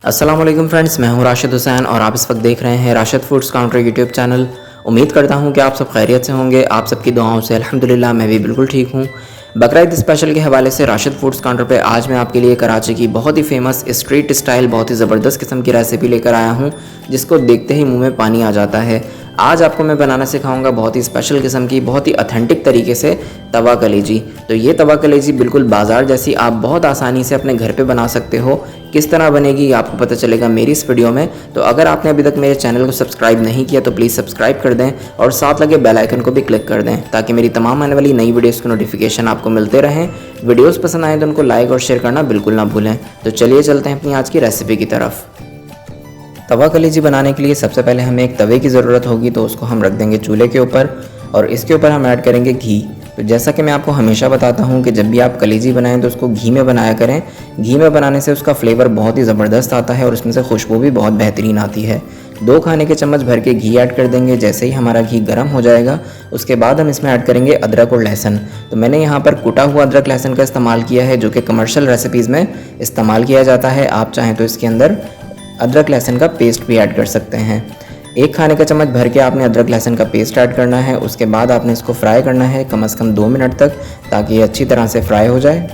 अस्सलाम वालेकुम फ्रेंड्स, मैं हूं राशिद हुसैन और आप इस वक्त देख रहे हैं Rashid foods counter YouTube channel. उम्मीद करता हूं कि आप सब खैरियत से होंगे। आप सबकी दुआओं से अल्हम्दुलिल्लाह मैं भी बिल्कुल ठीक हूं। बकरा-ईद स्पेशल के हवाले से राशिद फूड्स काउंटर पे आज मैं आपके लिए कराची की बहुत ही फेमस स्ट्रीट स्टाइल बहुत ही ज़बरदस्त किस्म की रेसिपी लेकर आया हूँ, जिसको देखते ही मुँह में पानी आ जाता है। आज आपको मैं बनाना सिखाऊंगा बहुत ही स्पेशल किस्म की, बहुत ही ऑथेंटिक तरीके से तवा कलेजी। तो ये तवा कलेजी बिल्कुल बाजार जैसी आप बहुत आसानी से अपने घर पे बना सकते हो। किस तरह बनेगी ये आपको पता चलेगा मेरी इस वीडियो में। तो अगर आपने अभी तक मेरे चैनल को सब्सक्राइब नहीं किया तो प्लीज़ सब्सक्राइब कर दें और साथ लगे बेल आइकन को भी क्लिक कर दें, ताकि मेरी तमाम आने वाली नई वीडियोज़ के नोटिफिकेशन आपको मिलते रहें। वीडियोज़ पसंद आए तो उनको लाइक और शेयर करना बिल्कुल ना भूलें। तो चलिए चलते हैं अपनी आज की रेसिपी की तरफ। तवा कलेजी बनाने के लिए सबसे पहले हमें एक तवे की ज़रूरत होगी, तो उसको हम रख देंगे चूल्हे के ऊपर और इसके ऊपर हम ऐड करेंगे घी। तो जैसा कि मैं आपको हमेशा बताता हूँ कि जब भी आप कलेजी बनाएं तो उसको घी में बनाया करें। घी में बनाने से उसका फ्लेवर बहुत ही ज़बरदस्त आता है और उसमें से खुशबू भी बहुत बेहतरीन आती है। 2 खाने के चम्मच भर के घी ऐड कर देंगे। जैसे ही हमारा घी गर्म हो जाएगा उसके बाद हम इसमें ऐड करेंगे अदरक और लहसुन। तो मैंने यहाँ पर कुटा हुआ अदरक लहसुन का इस्तेमाल किया है, जो कि कमर्शियल रेसिपीज़ में इस्तेमाल किया जाता है। आप चाहें तो इसके अंदर अदरक लहसुन का पेस्ट भी ऐड कर सकते हैं। 1 खाने का चम्मच भर के आपने अदरक लहसुन का पेस्ट ऐड करना है। उसके बाद आपने इसको फ्राई करना है कम से कम 2 मिनट तक, ताकि ये अच्छी तरह से फ्राई हो जाए।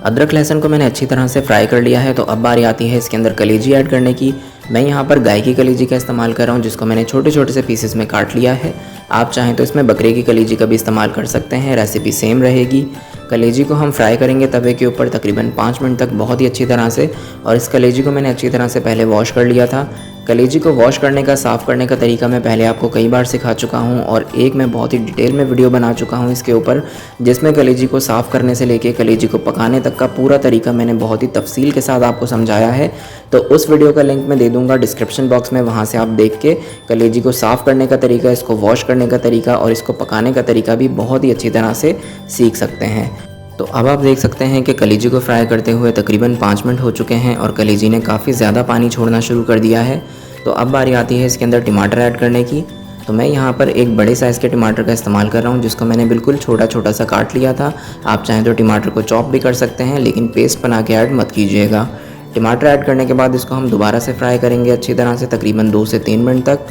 अदरक लहसुन को मैंने अच्छी तरह से फ्राई कर लिया है। तो अब बारी आती है इसके अंदर कलेजी ऐड करने की। मैं यहाँ पर गाय की कलेजी का इस्तेमाल कर रहा हूँ, जिसको मैंने छोटे छोटे से पीसेस में काट लिया है। आप चाहें तो इसमें बकरे की कलेजी का भी इस्तेमाल कर सकते हैं, रेसिपी सेम रहेगी। कलेजी को हम फ्राई करेंगे तवे के ऊपर तकरीबन 5 मिनट तक बहुत ही अच्छी तरह से। और इस कलेजी को मैंने अच्छी तरह से पहले वॉश कर लिया था। कलेजी को वॉश करने का, साफ़ करने का तरीका मैं पहले आपको कई बार सिखा चुका हूँ और एक मैं बहुत ही डिटेल में वीडियो बना चुका हूँ इसके ऊपर, जिसमें कलेजी को साफ़ करने से लेके कलेजी को पकाने तक का पूरा तरीका मैंने बहुत ही तफसील के साथ आपको समझाया है। तो उस वीडियो का लिंक मैं दे दूँगा डिस्क्रिप्शन बॉक्स में, वहाँ से आप देख के कलेजी को साफ़ करने का तरीका, इसको वॉश करने का तरीका और इसको पकाने का तरीका भी बहुत ही अच्छी तरह से सीख सकते हैं। तो अब आप देख सकते हैं कि कलेजी को फ्राई करते हुए तकरीबन 5 मिनट हो चुके हैं और कलेजी ने काफ़ी ज़्यादा पानी छोड़ना शुरू कर दिया है। तो अब बारी आती है इसके अंदर टमाटर ऐड करने की। तो मैं यहाँ पर एक बड़े साइज़ के टमाटर का इस्तेमाल कर रहा हूँ, जिसको मैंने बिल्कुल छोटा छोटा सा काट लिया था। आप चाहें तो टमाटर को चॉप भी कर सकते हैं, लेकिन पेस्ट बना के ऐड मत कीजिएगा। टमाटर ऐड करने के बाद इसको हम दोबारा से फ्राई करेंगे अच्छी तरह से तकरीबन 2 से 3 मिनट तक।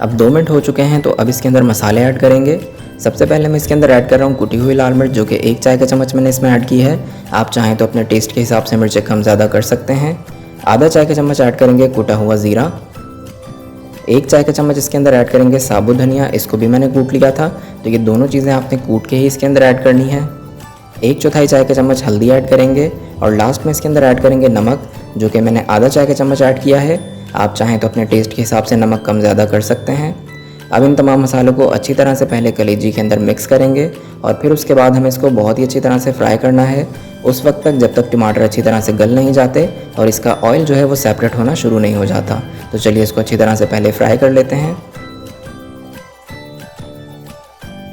अब 2 मिनट हो चुके हैं, तो अब इसके अंदर मसाले ऐड करेंगे। सबसे पहले मैं इसके अंदर ऐड कर रहा हूँ कुटी हुई लाल मिर्च, जो कि 1 चाय का चम्मच मैंने इसमें ऐड की है। आप चाहें तो अपने टेस्ट के हिसाब से मिर्चें कम ज़्यादा कर सकते हैं। आधा चाय का चम्मच ऐड करेंगे कुटा हुआ ज़ीरा। 1 चाय का चम्मच इसके अंदर ऐड करेंगे साबुत धनिया, इसको भी मैंने कूट लिया था। तो ये दोनों चीज़ें आपने कूट के ही इसके अंदर ऐड करनी है। 1/4 चाय का चम्मच हल्दी ऐड करेंगे और लास्ट में इसके अंदर ऐड करेंगे नमक, जो कि मैंने आधा चाय का चम्मच ऐड किया है। आप चाहें तो अपने टेस्ट के हिसाब से नमक कम ज़्यादा कर सकते हैं। अब इन तमाम मसालों को अच्छी तरह से पहले कलेजी के अंदर मिक्स करेंगे और फिर उसके बाद हमें इसको बहुत ही अच्छी तरह से फ्राई करना है, उस वक्त तक जब तक टमाटर अच्छी तरह से गल नहीं जाते और इसका ऑयल जो है वो सेपरेट होना शुरू नहीं हो जाता। तो चलिए इसको अच्छी तरह से पहले फ्राई कर लेते हैं।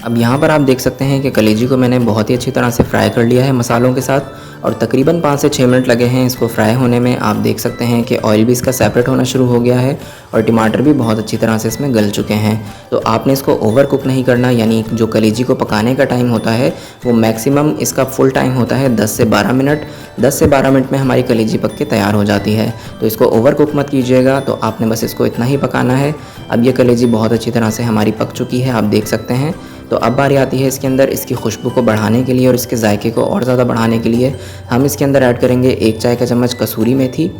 अब यहाँ पर आप देख सकते हैं कि कलेजी को मैंने बहुत ही अच्छी तरह से फ्राई कर लिया है मसालों के साथ और तकरीबन 5 से 6 मिनट लगे हैं इसको फ्राई होने में। आप देख सकते हैं कि ऑयल भी इसका सेपरेट होना शुरू हो गया है और टमाटर भी बहुत अच्छी तरह से इसमें गल चुके हैं। तो आपने इसको ओवर कुक नहीं करना, यानी जो कलेजी को पकाने का टाइम होता है वो मैक्सिमम इसका फुल टाइम होता है 10 से 12 मिनट। 10 से 12 मिनट में हमारी कलेजी पक के तैयार हो जाती है। तो इसको ओवर कुक मत कीजिएगा, तो आपने बस इसको इतना ही पकाना है। अब ये कलेजी बहुत अच्छी तरह से हमारी पक चुकी है, आप देख सकते हैं। तो अब बारी आती है इसके अंदर इसकी खुशबू को बढ़ाने के लिए और इसके जायके को और ज़्यादा बढ़ाने के लिए हम इसके अंदर ऐड करेंगे 1 चाय का चम्मच कसूरी मेथी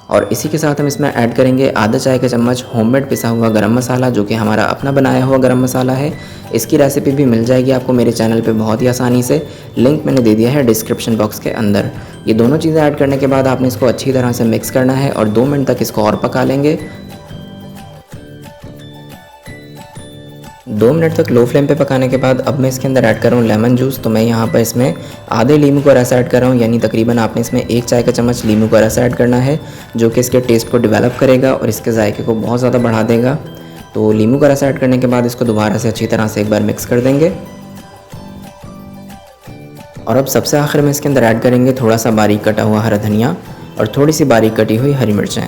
और इसी के साथ हम इसमें ऐड करेंगे आधा चाय का चम्मच होममेड पिसा हुआ गरम मसाला, जो कि हमारा अपना बनाया हुआ गरम मसाला है। इसकी रेसिपी भी मिल जाएगी आपको मेरे चैनल पे बहुत ही आसानी से, लिंक मैंने दे दिया है डिस्क्रिप्शन बॉक्स के अंदर। ये दोनों चीज़ें ऐड करने के बाद आपने इसको अच्छी तरह से मिक्स करना है और 2 मिनट तक इसको और पका लेंगे। 2 मिनट तक लो फ्लेम पे पकाने के बाद अब मैं इसके अंदर ऐड कर रहा हूँ लेमन जूस। तो मैं यहाँ पर इसमें आधे नींबू का रस ऐड कर रहा हूँ, यानी तकरीबन आपने इसमें 1 चाय का चम्मच नींबू का रस ऐड करना है, जो कि इसके टेस्ट को डेवलप करेगा और इसके जायके को बहुत ज़्यादा बढ़ा देगा। तो नींबू का रस ऐड करने के बाद इसको दोबारा से अच्छी तरह से एक बार मिक्स कर देंगे और अब सबसे आखिर में इसके अंदर ऐड करेंगे थोड़ा सा बारीक कटा हुआ हरा धनिया और थोड़ी सी बारीक कटी हुई हरी मिर्चें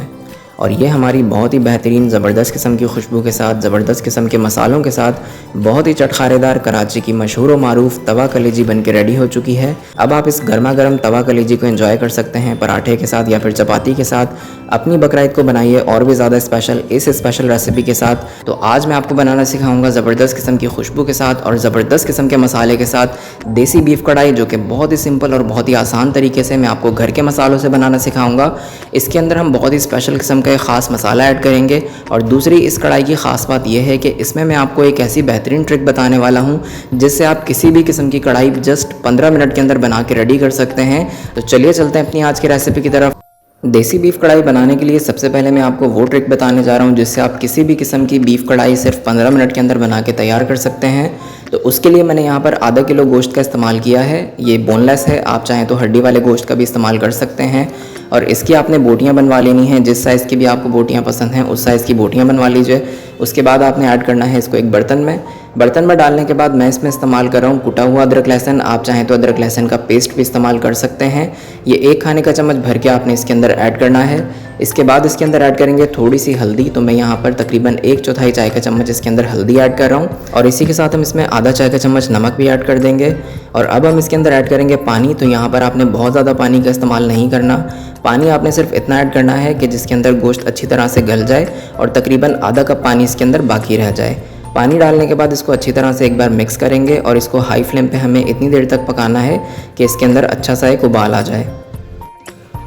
और ये हमारी बहुत ही बेहतरीन ज़बरदस्त किस्म की खुशबू के साथ, ज़बरदस्त किस्म के मसालों के साथ बहुत ही चटखारेदार कराची की मशहूर व मारूफ तवा कलेजी बन के रेडी हो चुकी है। अब आप इस गर्मा गर्म तवा कलेजी को एंजॉय कर सकते हैं पराठे के साथ या फिर चपाती के साथ। अपनी बकरा ईद को बनाइए और भी ज़्यादा स्पेशल इस स्पेशल रेसिपी के साथ। तो आज मैं आपको बनाना सिखाऊंगा ज़बरदस्त किस्म की खुशबू के साथ और ज़बरदस्त किस्म के मसाले के साथ देसी बीफ कढ़ाई, जो कि बहुत ही सिंपल और बहुत ही आसान तरीके से मैं आपको घर के मसालों से बनाना सिखाऊंगा। इसके अंदर हम बहुत ही स्पेशल किस्म का एक ख़ास मसाला ऐड करेंगे। और दूसरी इस कढ़ाई की ख़ास बात यह है कि इसमें मैं आपको एक ऐसी बेहतरीन ट्रिक बताने वाला हूं जिससे आप किसी भी किस्म की कढ़ाई जस्ट 15 मिनट के अंदर बना के रेडी कर सकते हैं। तो चलिए चलते हैं अपनी आज की रेसिपी की तरफ। देसी बीफ कढ़ाई बनाने के लिए सबसे पहले मैं आपको वो ट्रिक बताने जा रहा हूँ जिससे आप किसी भी किस्म की बीफ कढ़ाई सिर्फ 15 मिनट के अंदर बना के तैयार कर सकते हैं। तो उसके लिए मैंने यहाँ पर आधा किलो गोश्त का इस्तेमाल किया है। ये बोनलेस है, आप चाहें तो हड्डी वाले गोश्त का भी इस्तेमाल कर सकते हैं। और इसकी आपने बोटियाँ बनवा लेनी हैं, जिस साइज़ की भी आपको बोटियाँ पसंद हैं उस साइज़ की बोटियाँ बनवा लीजिए। उसके बाद आपने ऐड करना है इसको एक बर्तन में डालने के बाद मैं इसमें इस्तेमाल कर रहा हूँ कुटा हुआ अदरक लहसुन। आप चाहें तो अदरक लहसुन का पेस्ट भी इस्तेमाल कर सकते हैं। ये 1 खाने का चम्मच भर के आपने इसके अंदर ऐड करना है। इसके बाद इसके अंदर ऐड करेंगे थोड़ी सी हल्दी। तो मैं यहाँ पर तकरीबन 1/4 चाय का चम्मच इसके अंदर हल्दी ऐड कर रहा हूँ और इसी के साथ हम इसमें आधा चाय का चम्मच नमक भी ऐड कर देंगे। और अब हम इसके अंदर ऐड करेंगे पानी। तो यहाँ पर आपने बहुत ज़्यादा पानी का इस्तेमाल नहीं करना। पानी आपने सिर्फ इतना ऐड करना है कि जिसके अंदर गोश्त अच्छी तरह से गल जाए और तकरीबन आधा कप पानी इसके अंदर बाकी रह जाए। पानी डालने के बाद इसको अच्छी तरह से एक बार मिक्स करेंगे और इसको हाई फ्लेम पे हमें इतनी देर तक पकाना है कि इसके अंदर अच्छा सा एक उबाल आ जाए।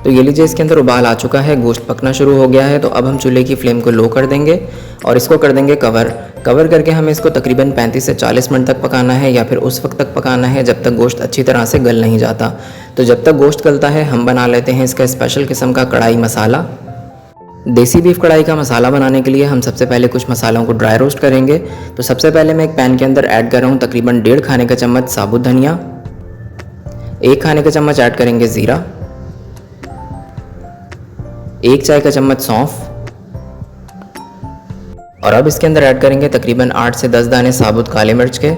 तो ये लीजिए इसके अंदर उबाल आ चुका है, गोश्त पकना शुरू हो गया है। तो अब हम चूल्हे की फ्लेम को लो कर देंगे और इसको कर देंगे कवर करके हमें इसको तकरीबन 35 से 40 मिनट तक पकाना है या फिर उस वक्त तक पकाना है जब तक गोश्त अच्छी तरह से गल नहीं जाता। तो जब तक गोश्त गलता है हम बना लेते हैं इसका स्पेशल किस्म का कढ़ाई मसाला। देसी बीफ कढ़ाई का मसाला बनाने के लिए हम सबसे पहले कुछ मसालों को ड्राई रोस्ट करेंगे। तो सबसे पहले मैं एक पैन के अंदर ऐड कर रहा हूँ तकरीबन 1.5 खाने का चम्मच साबुत धनिया, 1 खाने का चम्मच ऐड करेंगे ज़ीरा, 1 चाय का चम्मच सौंफ और अब इसके अंदर ऐड करेंगे तकरीबन 8 से 10 दाने साबुत काले मिर्च के।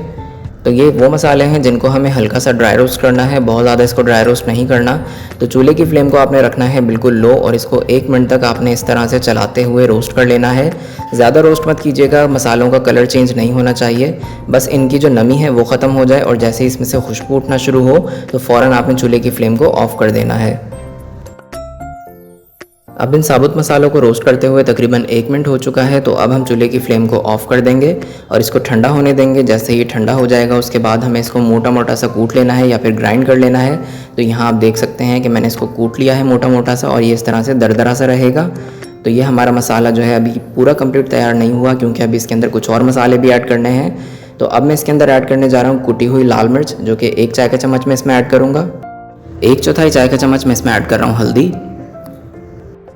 तो ये वो मसाले हैं जिनको हमें हल्का सा ड्राई रोस्ट करना है, बहुत ज़्यादा इसको ड्राई रोस्ट नहीं करना। तो चूल्हे की फ्लेम को आपने रखना है बिल्कुल लो और इसको 1 मिनट तक आपने इस तरह से चलाते हुए रोस्ट कर लेना है। ज़्यादा रोस्ट मत कीजिएगा, मसालों का कलर चेंज नहीं होना चाहिए, बस इनकी जो नमी है वो ख़त्म हो जाए और जैसे ही इसमें से खुशबू उठना शुरू हो तो फ़ौरन आपने चूल्हे की फ्लेम को ऑफ़ कर देना है। अब इन साबुत मसालों को रोस्ट करते हुए तकरीबन 1 मिनट हो चुका है। तो अब हम चूल्हे की फ्लेम को ऑफ़ कर देंगे और इसको ठंडा होने देंगे। जैसे ही ठंडा हो जाएगा उसके बाद हमें इसको मोटा मोटा सा कूट लेना है या फिर ग्राइंड कर लेना है। तो यहाँ आप देख सकते हैं कि मैंने इसको कूट लिया है मोटा मोटा सा और ये इस तरह से दरदरा सा रहेगा। तो ये हमारा मसाला जो है अभी पूरा कंप्लीट तैयार नहीं हुआ क्योंकि अभी इसके अंदर कुछ और मसाले भी ऐड करने हैं। तो अब मैं इसके अंदर ऐड करने जा रहा हूँ कुटी हुई लाल मिर्च, जो कि 1 चाय का चम्मच में इसमें ऐड करूँगा। 1/4 चाय का चम्मच में इसमें ऐड कर रहा हूँ हल्दी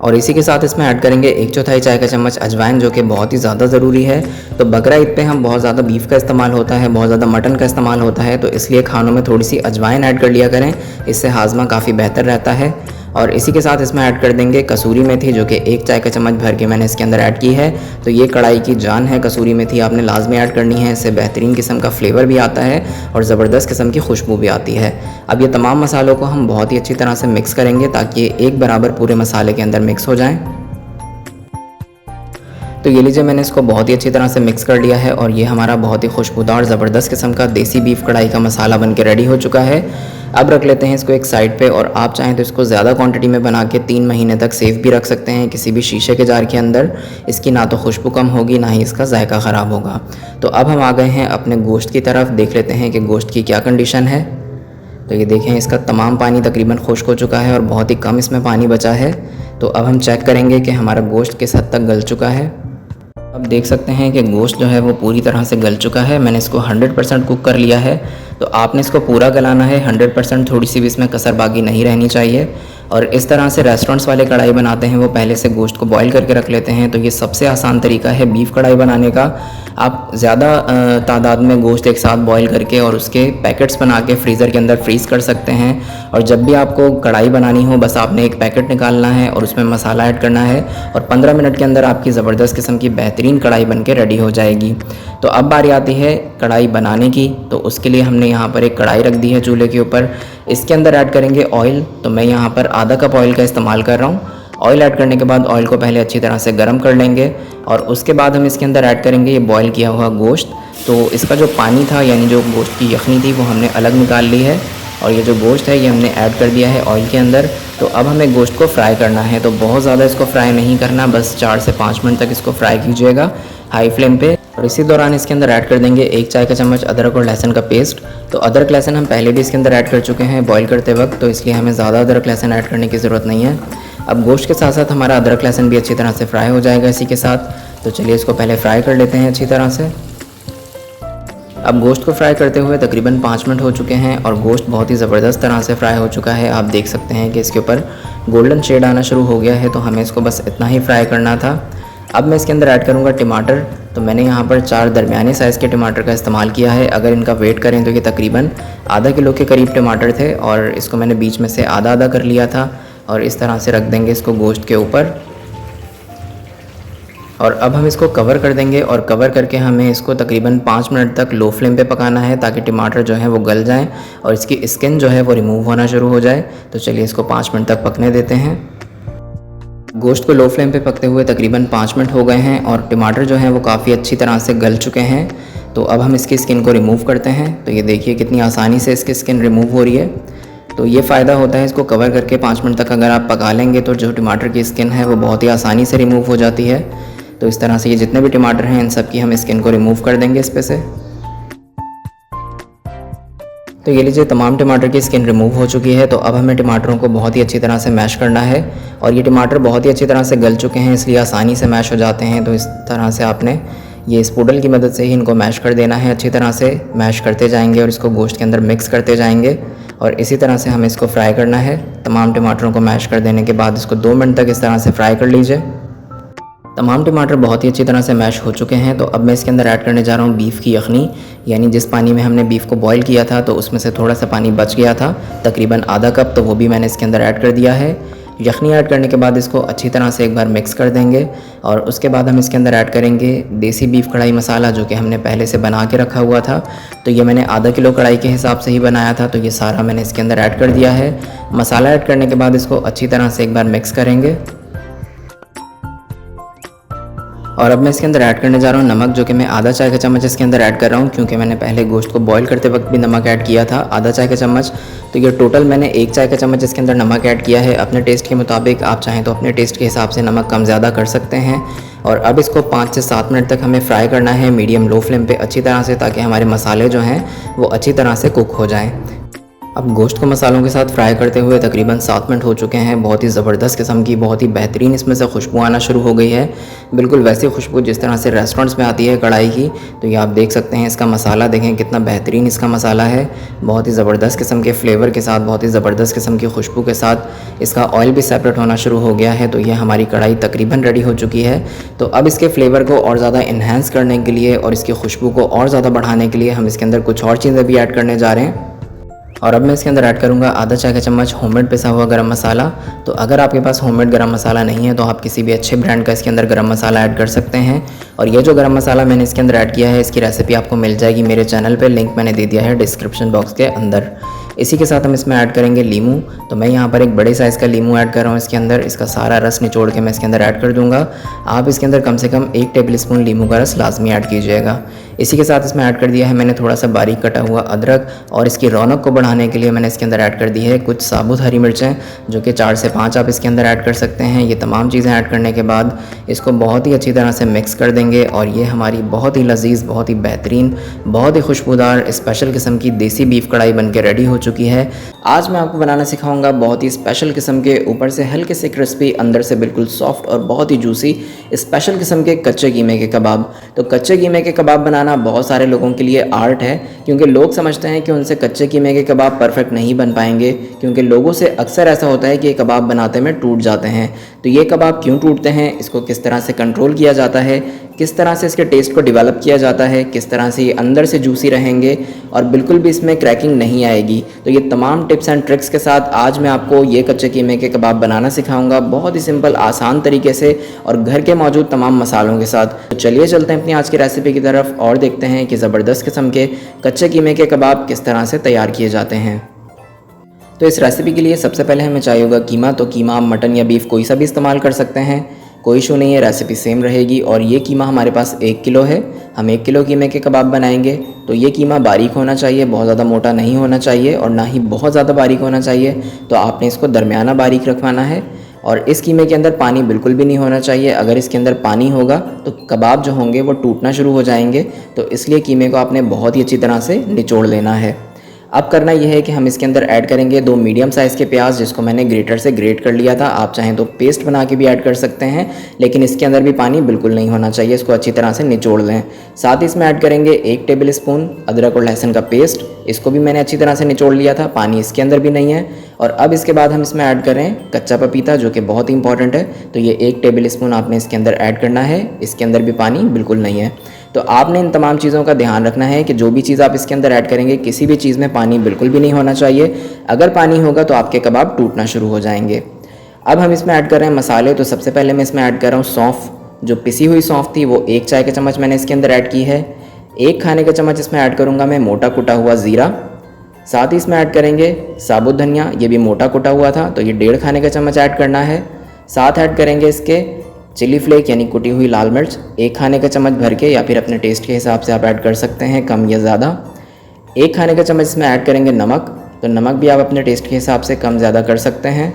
और इसी के साथ इसमें ऐड करेंगे 1/4 चाय का चम्मच अजवाइन, जो कि बहुत ही ज़्यादा ज़रूरी है। तो बकरा ईद पे हम बहुत ज़्यादा बीफ का इस्तेमाल होता है, बहुत ज़्यादा मटन का इस्तेमाल होता है, तो इसलिए खानों में थोड़ी सी अजवाइन ऐड कर लिया करें, इससे हाजमा काफ़ी बेहतर रहता है। और इसी के साथ इसमें ऐड कर देंगे कसूरी मेथी, जो कि 1 चाय का चम्मच भर के मैंने इसके अंदर ऐड की है। तो ये कढ़ाई की जान है, कसूरी मेथी आपने लाजमी ऐड करनी है, इससे बेहतरीन किस्म का फ्लेवर भी आता है और ज़बरदस्त किस्म की खुशबू भी आती है। अब ये तमाम मसालों को हम बहुत ही अच्छी तरह से मिक्स करेंगे ताकि ये एक बराबर पूरे मसाले के अंदर मिक्स हो जाएँ। तो ये लीजिए मैंने इसको बहुत ही अच्छी तरह से मिक्स कर लिया है और ये हमारा बहुत ही खुशबूदार ज़बरदस्त किस्म का देसी बीफ कढ़ाई का मसाला बन के रेडी हो चुका है। अब रख लेते हैं इसको एक साइड पे और आप चाहें तो इसको ज़्यादा क्वांटिटी में बना के 3 महीने तक सेव भी रख सकते हैं किसी भी शीशे के जार के अंदर। इसकी ना तो खुशबू कम होगी ना ही इसका जायका ख़राब होगा। तो अब हम आ गए हैं अपने गोश्त की तरफ, देख लेते हैं कि गोश्त की क्या कंडीशन है। तो ये देखें इसका तमाम पानी तकरीबन खुश्क हो चुका है और बहुत ही कम इसमें पानी बचा है। तो अब हम चेक करेंगे कि हमारा गोश्त किस हद तक गल चुका है। अब देख सकते हैं कि गोश्त जो है वो पूरी तरह से गल चुका है। मैंने इसको 100% कुक कर लिया है। तो आपने इसको पूरा गलाना है 100%, थोड़ी सी भी इसमें कसर बाकी नहीं रहनी चाहिए। और इस तरह से रेस्टोरेंट्स वाले कढ़ाई बनाते हैं, वो पहले से गोश्त को बॉईल करके रख लेते हैं। तो ये सबसे आसान तरीका है बीफ कढ़ाई बनाने का। आप ज़्यादा तादाद में गोश्त एक साथ बॉईल करके और उसके पैकेट्स बना के फ्रीज़र के अंदर फ्रीज़ कर सकते हैं। और जब भी आपको कढ़ाई बनानी हो बस आपने एक पैकेट निकालना है और उसमें मसाला ऐड करना है और 15 मिनट के अंदर आपकी ज़बरदस्त किस्म की बेहतरीन कढ़ाई बन के रेडी हो जाएगी। तो अब बारी आती है कढ़ाई बनाने की। तो उसके लिए हमने यहाँ पर एक कढ़ाई रख दी है चूल्हे के ऊपर। इसके अंदर ऐड करेंगे ऑयल। तो मैं यहाँ पर आधा कप ऑयल का इस्तेमाल कर रहा हूँ ऑयल ऐड करने के बाद ऑयल को पहले अच्छी तरह से गर्म कर लेंगे और उसके बाद हम इसके अंदर ऐड करेंगे ये बॉईल किया हुआ गोश्त। तो इसका जो पानी था यानी जो गोश्त की यखनी थी वो हमने अलग निकाल ली है और ये जो गोश्त है ये हमने ऐड कर दिया है ऑयल के अंदर। तो अब हमें गोश्त को फ्राई करना है, तो बहुत ज़्यादा इसको फ्राई नहीं करना, बस 4 से 5 मिनट तक इसको फ्राई कीजिएगा हाई फ्लेम पे। और इसी दौरान इसके अंदर ऐड कर देंगे 1 चाय का चम्मच अदरक और लहसुन का पेस्ट। तो अदरक लहसुन हम पहले भी इसके अंदर ऐड कर चुके हैं बॉईल करते वक्त, तो इसलिए हमें ज़्यादा अदरक लहसुन ऐड करने की ज़रूरत नहीं है। अब गोश्त के साथ साथ हमारा अदरक लहसुन भी अच्छी तरह से फ्राई हो जाएगा इसी के साथ। तो चलिए इसको पहले फ्राई कर लेते हैं अच्छी तरह से। अब गोश्त को फ्राई करते हुए तकरीबन 5 मिनट हो चुके हैं और गोश्त बहुत ही ज़बरदस्त तरह से फ्राई हो चुका है। आप देख सकते हैं कि इसके ऊपर गोल्डन शेड आना शुरू हो गया है, तो हमें इसको बस इतना ही फ्राई करना था। अब मैं इसके अंदर ऐड करूँगा टमाटर। तो मैंने यहाँ पर 4 दरमियाने साइज़ के टमाटर का इस्तेमाल किया है। अगर इनका वेट करें तो ये तकरीबन आधा किलो के करीब टमाटर थे और इसको मैंने बीच में से आधा आधा कर लिया था और इस तरह से रख देंगे इसको गोश्त के ऊपर। और अब हम इसको कवर कर देंगे और कवर करके हमें इसको तकरीबन 5 मिनट तक लो फ्लेम पे पकाना है ताकि टमाटर जो है वो गल जाएं और इसकी स्किन जो है वो रिमूव होना शुरू हो जाए। तो चलिए इसको 5 मिनट तक पकने देते हैं। गोश्त को लो फ्लेम पे पकते हुए तकरीबन 5 मिनट हो गए हैं और टमाटर जो हैं वो काफ़ी अच्छी तरह से गल चुके हैं। तो अब हम इसकी स्किन को रिमूव करते हैं। तो ये देखिए कितनी आसानी से इसकी स्किन रिमूव हो रही है। तो ये फ़ायदा होता है इसको कवर करके 5 मिनट तक अगर आप पका लेंगे तो जो टमाटर की स्किन है वो बहुत ही आसानी से रिमूव हो जाती है। तो इस तरह से ये जितने भी टमाटर हैं इन सब की हम स्किन को रिमूव कर देंगे इस पे से। तो ये लीजिए तमाम टमाटर की स्किन रिमूव हो चुकी है। तो अब हमें टमाटरों को बहुत ही अच्छी तरह से मैश करना है और ये टमाटर बहुत ही अच्छी तरह से गल चुके हैं इसलिए आसानी से मैश हो जाते हैं। तो इस तरह से आपने ये स्पूडल की मदद से ही इनको मैश कर देना है। अच्छी तरह से मैश करते जाएंगे और इसको गोश्त के अंदर मिक्स करते जाएंगे और इसी तरह से हमें इसको फ्राई करना है। तमाम टमाटरों को मैश कर देने के बाद इसको 2 मिनट तक इस तरह से फ्राई कर लीजिए। तमाम टमाटर बहुत ही अच्छी तरह से मैश हो चुके हैं। तो अब मैं इसके अंदर ऐड करने जा रहा हूँ बीफ की यखनी, यानी जिस पानी में हमने बीफ को बॉईल किया था तो उसमें से थोड़ा सा पानी बच गया था, तकरीबन आधा कप, तो वो भी मैंने इसके अंदर ऐड कर दिया है। यखनी ऐड करने के बाद इसको अच्छी तरह से एक बार मिक्स कर देंगे और उसके बाद हम इसके अंदर ऐड करेंगे देसी बीफ कढ़ाई मसाला जो कि हमने पहले से बना के रखा हुआ था। तो ये मैंने आधा किलो कढ़ाई के हिसाब से ही बनाया था, तो ये सारा मैंने इसके अंदर ऐड कर दिया है। मसाला ऐड करने के बाद इसको अच्छी तरह से एक बार मिक्स करेंगे और अब मैं इसके अंदर ऐड करने जा रहा हूँ नमक, जो कि मैं आधा चाय का चम्मच इसके अंदर ऐड कर रहा हूँ क्योंकि मैंने पहले गोश्त को बॉईल करते वक्त भी नमक ऐड किया था, आधा चाय का चम्मच। तो ये टोटल मैंने 1 चाय का चम्मच इसके अंदर नमक ऐड किया है। अपने टेस्ट के मुताबिक आप चाहें तो अपने टेस्ट के हिसाब से नमक कम ज़्यादा कर सकते हैं। और अब इसको 5 से 7 मिनट तक हमें फ्राई करना है मीडियम लो फ्लेम पर अच्छी तरह से, ताकि हमारे मसाले जो हैं वो अच्छी तरह से कुक हो जाएँ। अब गोश्त को मसालों के साथ फ्राई करते हुए तकरीबन 7 मिनट हो चुके हैं। बहुत ही ज़बरदस्त किस्म की, बहुत ही बेहतरीन इसमें से खुशबू आना शुरू हो गई है, बिल्कुल वैसी खुशबू जिस तरह से रेस्टोरेंट्स में आती है कढ़ाई की। तो ये आप देख सकते हैं, इसका मसाला देखें कितना बेहतरीन इसका मसाला है, बहुत ही ज़बरदस्त किस्म के फ्लेवर के साथ, बहुत ही ज़बरदस्त किस्म की खुशबू के साथ इसका ऑयल भी सेपरेट होना शुरू हो गया है। तो ये हमारी कढ़ाई तकरीबन रेडी हो चुकी है। तो अब इसके फ्लेवर को और ज़्यादा इन्हेंस करने के लिए और इसकी खुशबू को और ज़्यादा बढ़ाने के लिए हम इसके अंदर कुछ और चीज़ें भी ऐड करने जा रहे हैं। और अब मैं इसके अंदर ऐड करूँगा आधा चाय का चम्मच होममेड पिसा हुआ गरम मसाला। तो अगर आपके पास होममेड गरम मसाला नहीं है तो आप किसी भी अच्छे ब्रांड का इसके अंदर गरम मसाला ऐड कर सकते हैं। और ये जो गरम मसाला मैंने इसके अंदर ऐड किया है इसकी रेसिपी आपको मिल जाएगी मेरे चैनल पे, लिंक मैंने दे दिया है डिस्क्रिप्शन बॉक्स के अंदर। इसी के साथ हम इसमें ऐड करेंगे लीमू। तो मैं यहाँ पर एक बड़े साइज़ का लीमू ऐड कर रहा हूँ इसके अंदर, इसका सारा रस निचोड़ के मैं इसके अंदर ऐड कर दूँगा। आप इसके अंदर कम से कम 1 टेबल स्पून लीमू का रस लाजमी ऐड कीजिएगा। इसी के साथ इसमें ऐड कर दिया है मैंने थोड़ा सा बारीक कटा हुआ अदरक, और इसकी रौनक को बढ़ाने के लिए मैंने इसके अंदर ऐड कर दी है कुछ साबुत हरी मिर्चें, जो कि 4 से 5 आप इसके अंदर ऐड कर सकते हैं। ये तमाम चीज़ें ऐड करने के बाद इसको बहुत ही अच्छी तरह से मिक्स कर देंगे और ये हमारी बहुत ही लजीज, बहुत ही बेहतरीन, बहुत ही खुशबूदार स्पेशल किस्म की देसी बीफ कढ़ाई बन के रेडी हो चुकी है। आज मैं आपको बनाना सिखाऊंगा बहुत ही स्पेशल किस्म के, ऊपर से हल्के से क्रिस्पी, अंदर से बिल्कुल सॉफ्ट और बहुत ही जूसी स्पेशल किस्म के कच्चे कीमे के कबाब। तो कच्चे कीमे के कबाब बनाना बहुत सारे लोगों के लिए आर्ट है, क्योंकि लोग समझते हैं कि उनसे कच्चे कीमे के कबाब परफेक्ट नहीं बन पाएंगे, क्योंकि लोगों से अक्सर ऐसा होता है कि ये कबाब बनाते में टूट जाते हैं। तो ये कबाब क्यों टूटते हैं, इसको किस तरह से कंट्रोल किया जाता है, किस तरह से इसके टेस्ट को डेवलप किया जाता है, किस तरह से ये अंदर से जूसी रहेंगे और बिल्कुल भी इसमें क्रैकिंग नहीं आएगी। तो ये तमाम टिप्स एंड ट्रिक्स के साथ आज मैं आपको ये कच्चे कीमे के कबाब बनाना सिखाऊंगा, बहुत ही सिंपल आसान तरीके से और घर के मौजूद तमाम मसालों के साथ। तो चलिए चलते हैं अपनी आज की रेसिपी की तरफ और देखते हैं कि ज़बरदस्त किस्म के कच्चे कीमे के कबाब किस तरह से तैयार किए जाते हैं। तो इस रेसिपी के लिए सबसे पहले हमें चाहिए होगा कीमा। तो कीमा आप मटन या बीफ कोई सा भी इस्तेमाल कर सकते हैं, कोई इशू नहीं है, रेसिपी सेम रहेगी। और ये कीमा हमारे पास 1 किलो है, हम 1 किलो कीमे के कबाब बनाएंगे। तो ये कीमा बारीक होना चाहिए, बहुत ज़्यादा मोटा नहीं होना चाहिए और ना ही बहुत ज़्यादा बारीक होना चाहिए। तो आपने इसको दरमियाना बारीक रखवाना है। और इस कीमे के अंदर पानी बिल्कुल भी नहीं होना चाहिए। अगर इसके अंदर पानी होगा तो कबाब जो होंगे वो टूटना शुरू हो जाएंगे। तो इसलिए कीमे को आपने बहुत ही अच्छी तरह से निचोड़ लेना है। अब करना यह है कि हम इसके अंदर ऐड करेंगे 2 मीडियम साइज़ के प्याज, जिसको मैंने ग्रेटर से ग्रेट कर लिया था। आप चाहें तो पेस्ट बना के भी ऐड कर सकते हैं, लेकिन इसके अंदर भी पानी बिल्कुल नहीं होना चाहिए, इसको अच्छी तरह से निचोड़ लें। साथ ही इसमें ऐड करेंगे 1 टेबल स्पून अदरक और लहसुन का पेस्ट, इसको भी मैंने अच्छी तरह से निचोड़ लिया था, पानी इसके अंदर भी नहीं है। और अब इसके बाद हम इसमें ऐड करें कच्चा पपीता, जो कि बहुत ही इंपॉर्टेंट है। तो ये 1 टेबल स्पून आपने इसके अंदर ऐड करना है, इसके अंदर भी पानी बिल्कुल नहीं है। तो आपने इन तमाम चीज़ों का ध्यान रखना है कि जो भी चीज़ आप इसके अंदर ऐड करेंगे, किसी भी चीज़ में पानी बिल्कुल भी नहीं होना चाहिए। अगर पानी होगा तो आपके कबाब टूटना शुरू हो जाएंगे। अब हम इसमें ऐड कर रहे हैं मसाले। तो सबसे पहले मैं इसमें ऐड कर रहा हूँ सौंफ, जो पिसी हुई सौंफ थी वो 1 चाय का चम्मच मैंने इसके अंदर ऐड की है। 1 खाने का चम्मच इसमें ऐड करूँगा मैं मोटा कुटा हुआ ज़ीरा। साथ ही इसमें ऐड करेंगे साबुत धनिया, ये भी मोटा कुटा हुआ था, तो ये 1.5 खाने का चम्मच ऐड करना है। साथ ऐड करेंगे इसके चिली फ्लेक यानी कुटी हुई लाल मिर्च 1 खाने का चम्मच भर के, या फिर अपने टेस्ट के हिसाब से आप ऐड कर सकते हैं, कम या ज़्यादा। 1 खाने का चम्मच इसमें ऐड करेंगे नमक, तो नमक भी आप अपने टेस्ट के हिसाब से कम ज़्यादा कर सकते हैं।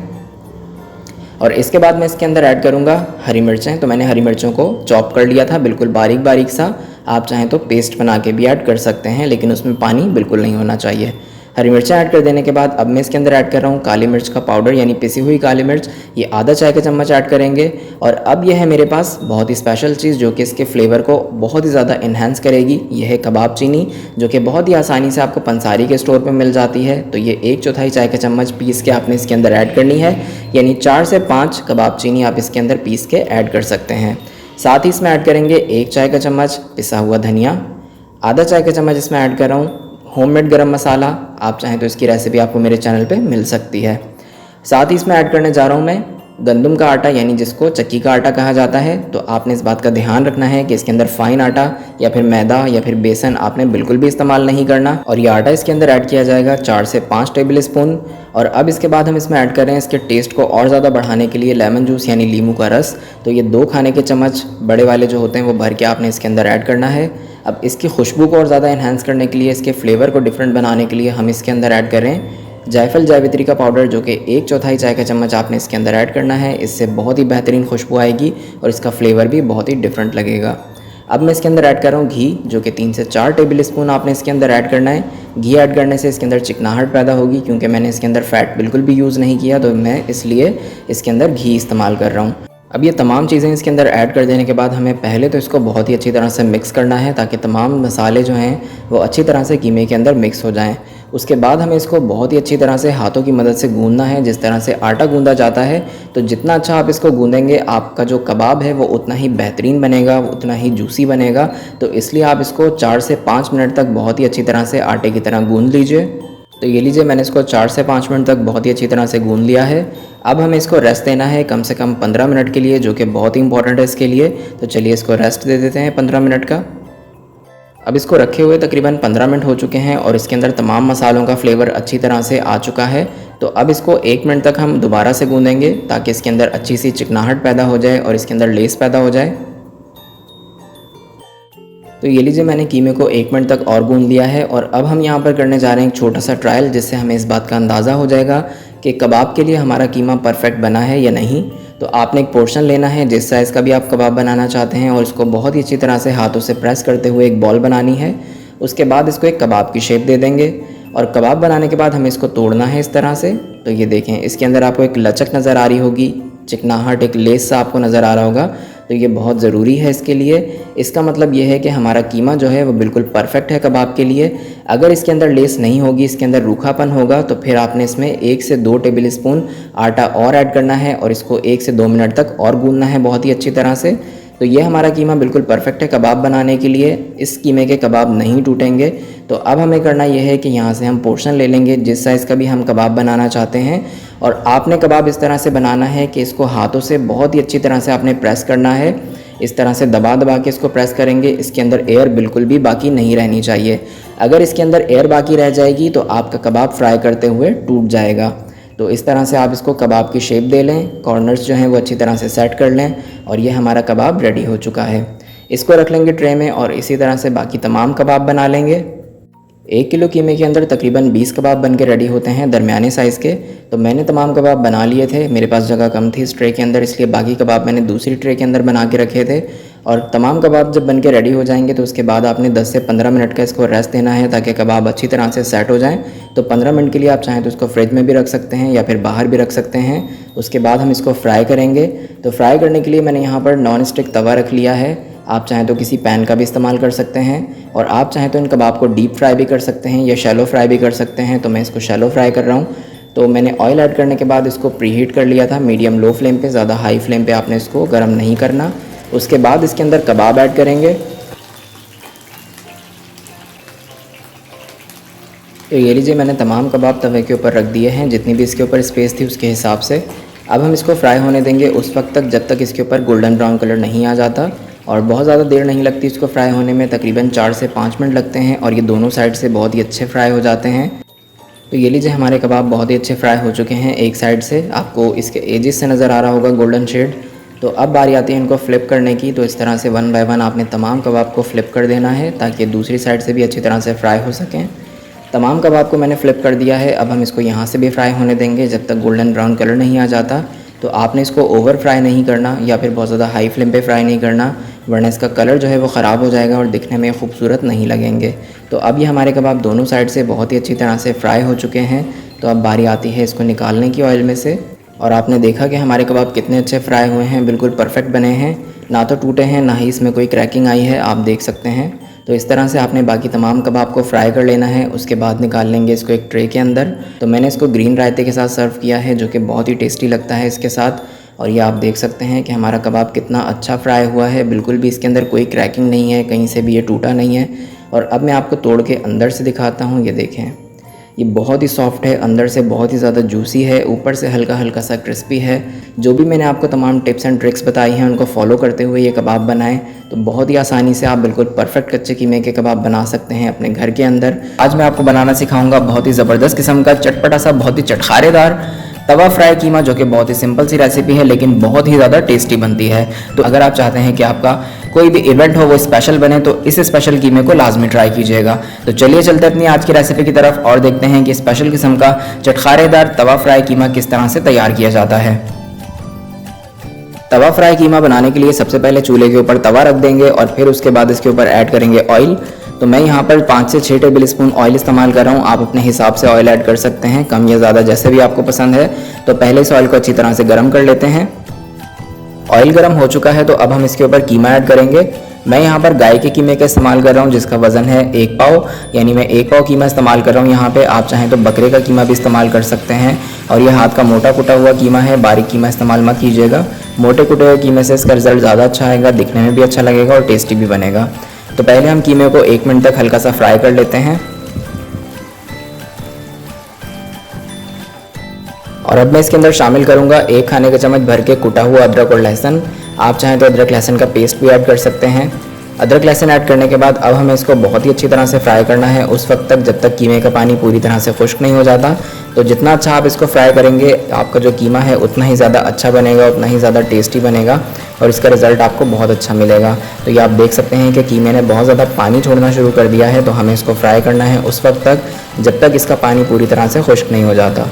और इसके बाद मैं इसके अंदर ऐड करूँगा हरी मिर्चें। तो मैंने हरी मिर्चों को चॉप कर लिया था बिल्कुल बारीक बारीक सा, आप चाहें तो पेस्ट बना के भी ऐड कर सकते हैं, लेकिन उसमें पानी बिल्कुल नहीं होना चाहिए। हरी मिर्चें ऐड कर देने के बाद अब मैं इसके अंदर ऐड कर रहा हूँ काली मिर्च का पाउडर, यानी पिसी हुई काली मिर्च, ये आधा चाय का चम्मच ऐड करेंगे। और अब यह है मेरे पास बहुत ही स्पेशल चीज़, जो कि इसके फ्लेवर को बहुत ही ज़्यादा इन्हेंस करेगी। यह है कबाब चीनी, जो कि बहुत ही आसानी से आपको पंसारी के स्टोर पर मिल जाती है। तो ये 1/4 चाय का चम्मच पीस के आपने इसके अंदर ऐड करनी है, यानी 4 से 5 कबाब चीनी आप इसके अंदर पीस के ऐड कर सकते हैं। साथ ही इसमें ऐड करेंगे 1 चाय का चम्मच पिसा हुआ धनिया, आधा चाय का चम्मच इसमें ऐड कर रहा हूँ होममेड गरम मसाला, आप चाहें तो इसकी रेसिपी आपको मेरे चैनल पे मिल सकती है। साथ ही इसमें ऐड करने जा रहा हूँ मैं गंदम का आटा, यानी जिसको चक्की का आटा कहा जाता है। तो आपने इस बात का ध्यान रखना है कि इसके अंदर फाइन आटा या फिर मैदा या फिर बेसन आपने बिल्कुल भी इस्तेमाल नहीं करना। और ये आटा इसके अंदर ऐड किया जाएगा 4 से 5 टेबल स्पून। और अब इसके बाद हम इसमें ऐड कर रहे हैं इसके टेस्ट को और ज़्यादा बढ़ाने के लिए लेमन जूस, यानी नींबू का रस। तो ये 2 खाने के चम्मच बड़े वाले जो होते हैं वो भर के आपने इसके अंदर ऐड करना है। अब इसकी खुशबू को और ज़्यादा इन्हांस करने के लिए, इसके फ्लेवर को डिफरेंट बनाने के लिए हम इसके अंदर ऐड करें जायफल जावित्री का पाउडर, जो कि 1/4 चाय का चम्मच आपने इसके अंदर ऐड करना है। इससे बहुत ही बेहतरीन खुशबू आएगी और इसका फ्लेवर भी बहुत ही डिफरेंट लगेगा। अब मैं इसके अंदर ऐड कर रहा हूँ घी, जो कि 3 से 4 टेबल स्पून आपने इसके अंदर ऐड करना है। घी ऐड करने से इसके अंदर चिकनाहट पैदा होगी, क्योंकि मैंने इसके अंदर फ़ैट बिल्कुल भी यूज़ नहीं किया, तो मैं इसलिए इसके अंदर घी इस्तेमाल कर रहा हूँ। अब ये तमाम चीज़ें इसके अंदर ऐड कर देने के बाद हमें पहले तो इसको बहुत ही अच्छी तरह से मिक्स करना है, ताकि तमाम मसाले जो हैं वो अच्छी तरह से कीमे के अंदर मिक्स हो जाएं। उसके बाद हमें इसको बहुत ही अच्छी तरह से हाथों की मदद से गूंदना है, जिस तरह से आटा गूंदा जाता है। तो जितना अच्छा आप इसको गूंदेंगे, आपका जो कबाब है वो उतना ही बेहतरीन बनेगा, उतना ही जूसी बनेगा। तो इसलिए आप इसको 4 से 5 मिनट तक बहुत ही अच्छी तरह से आटे की तरह गूंद लीजिए। तो ये लीजिए, मैंने इसको 4 से 5 मिनट तक बहुत ही अच्छी तरह से गूंद लिया है। अब हमें इसको रेस्ट देना है कम से कम 15 मिनट के लिए, जो कि बहुत ही इंपॉर्टेंट है इसके लिए। तो चलिए इसको रेस्ट दे देते हैं 15 मिनट का। अब इसको रखे हुए तकरीबन 15 मिनट हो चुके हैं और इसके अंदर तमाम मसालों का फ्लेवर अच्छी तरह से आ चुका है। तो अब इसको 1 मिनट तक हम दोबारा से गूंदेंगे, ताकि इसके अंदर अच्छी सी चिकनाहट पैदा हो जाए और इसके अंदर लेस पैदा हो जाए। तो ये लीजिए, मैंने कीमे को 1 मिनट तक और गूंद लिया है। और अब हम यहाँ पर करने जा रहे हैं एक छोटा सा ट्रायल, जिससे हमें इस बात का अंदाज़ा हो जाएगा कि कबाब के लिए हमारा कीमा परफेक्ट बना है या नहीं। तो आपने एक पोर्शन लेना है, जिस साइज़ का भी आप कबाब बनाना चाहते हैं, और इसको बहुत ही अच्छी तरह से हाथों से प्रेस करते हुए एक बॉल बनानी है। उसके बाद इसको एक कबाब की शेप दे देंगे, और कबाब बनाने के बाद हमें इसको तोड़ना है इस तरह से। तो ये देखें, इसके अंदर आपको एक लचक नज़र आ रही होगी, चिकनाहट, एक लेस सा आपको नज़र आ रहा होगा। तो ये बहुत ज़रूरी है इसके लिए। इसका मतलब ये है कि हमारा कीमा जो है वो बिल्कुल परफेक्ट है कबाब के लिए। अगर इसके अंदर लेस नहीं होगी, इसके अंदर रूखापन होगा, तो फिर आपने इसमें 1 से 2 टेबल स्पून आटा और ऐड करना है और इसको 1 से 2 मिनट तक और गूंदना है बहुत ही अच्छी तरह से। तो ये हमारा कीमा बिल्कुल परफेक्ट है कबाब बनाने के लिए। इस कीमे के कबाब नहीं टूटेंगे। तो अब हमें करना यह है कि यहाँ से हम पोर्शन ले लेंगे, जिस साइज़ का भी हम कबाब बनाना चाहते हैं। और आपने कबाब इस तरह से बनाना है कि इसको हाथों से बहुत ही अच्छी तरह से आपने प्रेस करना है। इस तरह से दबा दबा के इसको प्रेस करेंगे, इसके अंदर एयर बिल्कुल भी बाकी नहीं रहनी चाहिए। अगर इसके अंदर एयर बाकी रह जाएगी तो आपका कबाब फ्राई करते हुए टूट जाएगा। तो इस तरह से आप इसको कबाब की शेप दे लें, कॉर्नर्स जो हैं वो अच्छी तरह से सेट कर लें और ये हमारा कबाब रेडी हो चुका है। इसको रख लेंगे ट्रे में और इसी तरह से बाकी तमाम कबाब बना लेंगे। 1 किलो कीमे के अंदर तकरीबन 20 कबाब बन के रेडी होते हैं दरमियाने साइज़ के। तो मैंने तमाम कबाब बना लिए थे, मेरे पास जगह कम थी इस ट्रे के अंदर, इसलिए बाकी कबाब मैंने दूसरी ट्रे के अंदर बना के रखे थे। और तमाम कबाब जब बन के रेडी हो जाएंगे तो उसके बाद आपने 10 से 15 मिनट का इसको रेस्ट देना है ताकि कबाब अच्छी तरह से सेट हो जाएं। तो 15 मिनट के लिए आप चाहें तो इसको फ्रिज में भी रख सकते हैं या फिर बाहर भी रख सकते हैं। उसके बाद हम इसको फ्राई करेंगे। तो फ्राई करने के लिए मैंने यहाँ पर नॉन स्टिक तवा रख लिया है। आप चाहें तो किसी पैन का भी इस्तेमाल कर सकते हैं और आप चाहें तो इन कबाब को डीप फ्राई भी कर सकते हैं या शैलो फ्राई भी कर सकते हैं। तो मैं इसको शैलो फ्राई कर रहा हूँ। तो मैंने ऑयल ऐड करने के बाद इसको प्री हीट कर लिया था मीडियम लो फ्लेम पे, ज़्यादा हाई फ्लेम पे आपने इसको गर्म नहीं करना। उसके बाद इसके अंदर कबाब ऐड करेंगे। तो ये लीजिए मैंने तमाम कबाब तवे के ऊपर रख दिए हैं, जितनी भी इसके ऊपर स्पेस थी उसके हिसाब से। अब हम इसको फ्राई होने देंगे उस वक्त तक जब तक इसके ऊपर गोल्डन ब्राउन कलर नहीं आ जाता। और बहुत ज़्यादा देर नहीं लगती इसको फ्राई होने में, तकरीबन 4 से 5 मिनट लगते हैं और ये दोनों साइड से बहुत ही अच्छे फ्राई हो जाते हैं। तो ये लीजिए हमारे कबाब बहुत ही अच्छे फ्राई हो चुके हैं। एक साइड से आपको इसके एजेस से नज़र आ रहा होगा गोल्डन शेड। तो अब बारी आती है इनको फ्लिप करने की। तो इस तरह से 1 बाय 1 आपने तमाम कबाब को फ्लिप कर देना है ताकि दूसरी साइड से भी अच्छी तरह से फ्राई हो सकें। तमाम कबाब को मैंने फ्लिप कर दिया है। अब हम इसको यहाँ से भी फ्राई होने देंगे जब तक गोल्डन ब्राउन कलर नहीं आ जाता। तो आपने इसको ओवर फ्राई नहीं करना या फिर बहुत ज़्यादा हाई फ्लेम पे फ्राई नहीं करना, वरना इसका कलर जो है वो ख़राब हो जाएगा और दिखने में खूबसूरत नहीं लगेंगे। तो अब ये हमारे कबाब दोनों साइड से बहुत ही अच्छी तरह से फ्राई हो चुके हैं। तो अब बारी आती है इसको निकालने की ऑयल में से। और आपने देखा कि हमारे कबाब कितने अच्छे फ्राई हुए हैं, बिल्कुल परफेक्ट बने हैं, ना तो टूटे हैं ना ही इसमें कोई क्रैकिंग आई है, आप देख सकते हैं। तो इस तरह से आपने बाकी तमाम कबाब को फ्राई कर लेना है। उसके बाद निकाल लेंगे इसको एक ट्रे के अंदर। तो मैंने इसको ग्रीन रायते के साथ सर्व किया है जो कि बहुत ही टेस्टी लगता है इसके साथ। और ये आप देख सकते हैं कि हमारा कबाब कितना अच्छा फ्राई हुआ है, बिल्कुल भी इसके अंदर कोई क्रैकिंग नहीं है, कहीं से भी ये टूटा नहीं है। और अब मैं आपको तोड़ के अंदर से दिखाता हूँ। ये देखें, ये बहुत ही सॉफ्ट है, अंदर से बहुत ही ज़्यादा जूसी है, ऊपर से हल्का हल्का सा क्रिस्पी है। जो भी मैंने आपको तमाम टिप्स एंड ट्रिक्स बताई हैं उनको फॉलो करते हुए ये कबाब बनाएं तो बहुत ही आसानी से आप बिल्कुल परफेक्ट कच्चे कीमे के कबाब बना सकते हैं अपने घर के अंदर। आज मैं आपको बनाना सिखाऊंगा बहुत ही ज़बरदस्त किस्म का चटपटा सा, बहुत ही चटखारेदार तवा फ्राई कीमा, जो कि बहुत ही सिंपल सी रेसिपी है लेकिन बहुत ही ज़्यादा टेस्टी बनती है। तो अगर आप चाहते हैं कि आपका कोई भी इवेंट हो वो स्पेशल बने तो इस स्पेशल कीमे को लाजमी ट्राई कीजिएगा। तो चलिए चलते अपनी आज की रेसिपी की तरफ और देखते हैं कि स्पेशल किस्म का चटखारेदार तवा फ्राई कीमा किस तरह से तैयार किया जाता है। तवा फ्राई कीमा बनाने के लिए सबसे पहले चूल्हे के ऊपर तवा रख देंगे और फिर उसके बाद इसके ऊपर ऐड करेंगे ऑयल। तो मैं यहाँ पर 5 से 6 टेबल स्पून ऑयल इस्तेमाल कर रहा हूँ। आप अपने हिसाब से ऑयल ऐड कर सकते हैं, कम या ज़्यादा जैसे भी आपको पसंद है। तो पहले इस ऑयल को अच्छी तरह से गर्म कर लेते हैं। ऑयल गर्म हो चुका है तो अब हम इसके ऊपर कीमा ऐड करेंगे। मैं यहाँ पर गाय के कीमे का इस्तेमाल कर रहा हूँ जिसका वज़न है 1 पाव, यानी मैं 1 पाव कीमा इस्तेमाल कर रहा हूँ यहाँ पे। आप चाहें तो बकरे का कीमा भी इस्तेमाल कर सकते हैं। और ये हाथ का मोटा कुटा हुआ कीमा है, बारीक कीमा इस्तेमाल मत कीजिएगा। मोटे कुटे हुए कीमे से इसका रिजल्ट ज़्यादा अच्छा आएगा, दिखने में भी अच्छा लगेगा और टेस्टी भी बनेगा। तो पहले हम कीमे को 1 मिनट तक हल्का सा फ्राई कर लेते हैं। और अब मैं इसके अंदर शामिल करूंगा 1 खाने का चम्मच भर के कुटा हुआ अदरक और लहसुन। आप चाहें तो अदरक लहसुन का पेस्ट भी ऐड कर सकते हैं। अदरक लहसुन ऐड करने के बाद अब हमें इसको बहुत ही अच्छी तरह से फ्राई करना है उस वक्त तक जब तक कीमे का पानी पूरी तरह से खुश्क नहीं हो जाता। तो जितना अच्छा आप इसको फ्राई करेंगे आपका जो कीमा है उतना ही ज़्यादा अच्छा बनेगा, उतना ही ज़्यादा टेस्टी बनेगा और इसका रिज़ल्ट आपको बहुत अच्छा मिलेगा। तो ये आप देख सकते हैं कि कीमे ने बहुत ज़्यादा पानी छोड़ना शुरू कर दिया है। तो हमें इसको फ्राई करना है उस वक्त तक जब तक इसका पानी पूरी तरह से खुश्क नहीं हो जाता।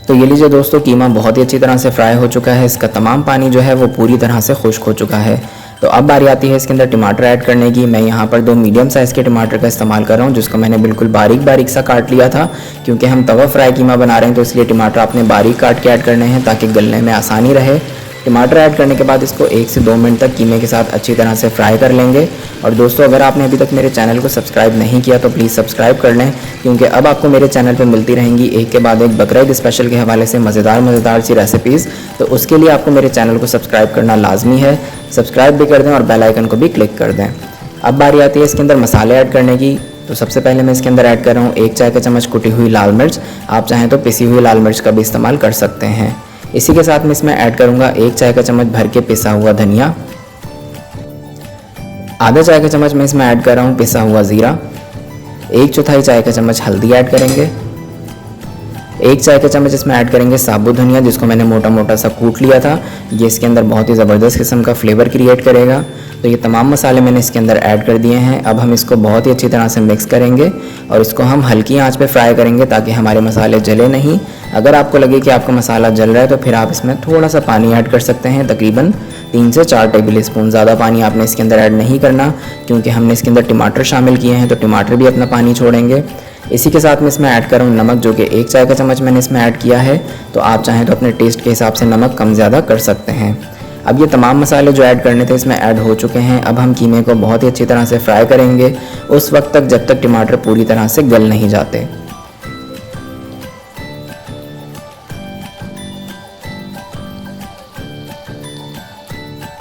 तो ये लीजिए दोस्तों, कीमा बहुत ही अच्छी तरह से फ्राई हो चुका है, इसका तमाम पानी जो है वो पूरी तरह से खुश्क हो चुका है। तो अब बारी आती है इसके अंदर टमाटर ऐड करने की। मैं यहाँ पर 2 मीडियम साइज़ के टमाटर का इस्तेमाल कर रहा हूँ जिसको मैंने बिल्कुल बारीक बारीक सा काट लिया था, क्योंकि हम तवा फ्राई कीमा बना रहे हैं तो इसलिए टमाटर आपने बारीक काट के ऐड करने हैं ताकि गलने में आसानी रहे। टमाटर ऐड करने के बाद इसको 1 से 2 मिनट तक कीमे के साथ अच्छी तरह से फ्राई कर लेंगे। और दोस्तों, अगर आपने अभी तक मेरे चैनल को सब्सक्राइब नहीं किया तो प्लीज़ सब्सक्राइब कर लें, क्योंकि अब आपको मेरे चैनल पे मिलती रहेंगी एक के बाद एक बकरीद स्पेशल के हवाले से मज़ेदार सी रेसिपीज़। तो उसके लिए आपको मेरे चैनल को सब्सक्राइब करना लाजमी है। सब्सक्राइब भी कर दें और बेल आइकन को भी क्लिक कर दें। अब बारी आती है इसके अंदर मसाले ऐड करने की। तो सबसे पहले मैं इसके अंदर ऐड कर रहा हूँ 1 चाय का चम्मच कुटी हुई लाल मिर्च। आप चाहें तो पिसी हुई लाल मिर्च का भी इस्तेमाल कर सकते हैं। इसी के साथ में इसमें ऐड करूँगा 1 चाय का चम्मच भर के पिसा हुआ धनिया। आधा चाय का चम्मच मैं इसमें ऐड कर रहा हूँ पिसा हुआ ज़ीरा। 1/4 चाय का चम्मच हल्दी ऐड करेंगे। 1 चाय का चम्मच इसमें ऐड करेंगे साबुत धनिया, जिसको मैंने मोटा मोटा सा कूट लिया था। ये इसके अंदर बहुत ही ज़बरदस्त किस्म का फ्लेवर क्रिएट करेगा। तो ये तमाम मसाले मैंने इसके अंदर ऐड कर दिए हैं। अब हम इसको बहुत ही अच्छी तरह से मिक्स करेंगे और इसको हम हल्की आंच पे फ्राई करेंगे ताकि हमारे मसाले जले नहीं। अगर आपको लगे कि आपका मसाला जल रहा है तो फिर आप इसमें थोड़ा सा पानी ऐड कर सकते हैं, तकरीबन 3 से 4 टेबल स्पून। ज़्यादा पानी आपने इसके अंदर ऐड नहीं करना, क्योंकि हमने इसके अंदर टमाटर शामिल किए हैं, तो टमाटर भी अपना पानी छोड़ेंगे। इसी के साथ मैं इसमें ऐड कर रहा हूँ नमक, जो कि 1 चाय का चम्मच मैंने इसमें ऐड किया है। तो आप चाहें तो अपने टेस्ट के हिसाब से नमक कम ज़्यादा कर सकते हैं। अब ये तमाम मसाले जो ऐड करने थे इसमें ऐड हो चुके हैं। अब हम कीमे को बहुत ही अच्छी तरह से फ्राई करेंगे उस वक्त तक जब तक टमाटर पूरी तरह से गल नहीं जाते।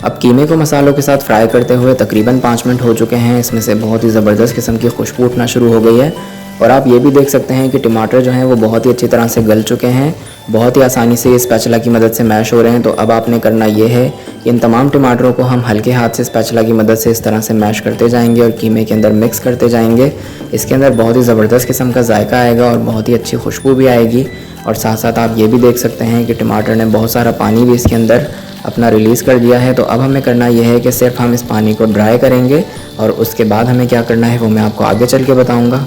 अब कीमे को मसालों के साथ फ्राई करते हुए तकरीबन 5 मिनट हो चुके हैं। इसमें से बहुत ही ज़बरदस्त किस्म की खुशबू उठना शुरू हो गई है और आप ये भी देख सकते हैं कि टमाटर जो हैं वो बहुत ही अच्छी तरह से गल चुके हैं। बहुत ही आसानी से ये स्पैचुला की मदद से मैश हो रहे हैं। तो अब आपने करना ये है कि इन तमाम टमाटरों को हम हल्के हाथ से स्पैचुला की मदद से इस तरह से मैश करते जाएंगे और कीमे के अंदर मिक्स करते जाएंगे। इसके अंदर बहुत ही ज़बरदस्त किस्म का जायका आएगा और बहुत ही अच्छी खुशबू भी आएगी। और साथ साथ आप ये भी देख सकते हैं कि टमाटर ने बहुत सारा पानी भी इसके अंदर अपना रिलीज़ कर दिया है। तो अब हमें करना यह है कि सिर्फ हम इस पानी को ड्राई करेंगे और उसके बाद हमें क्या करना है वो मैं आपको आगे चल के बताऊँगा।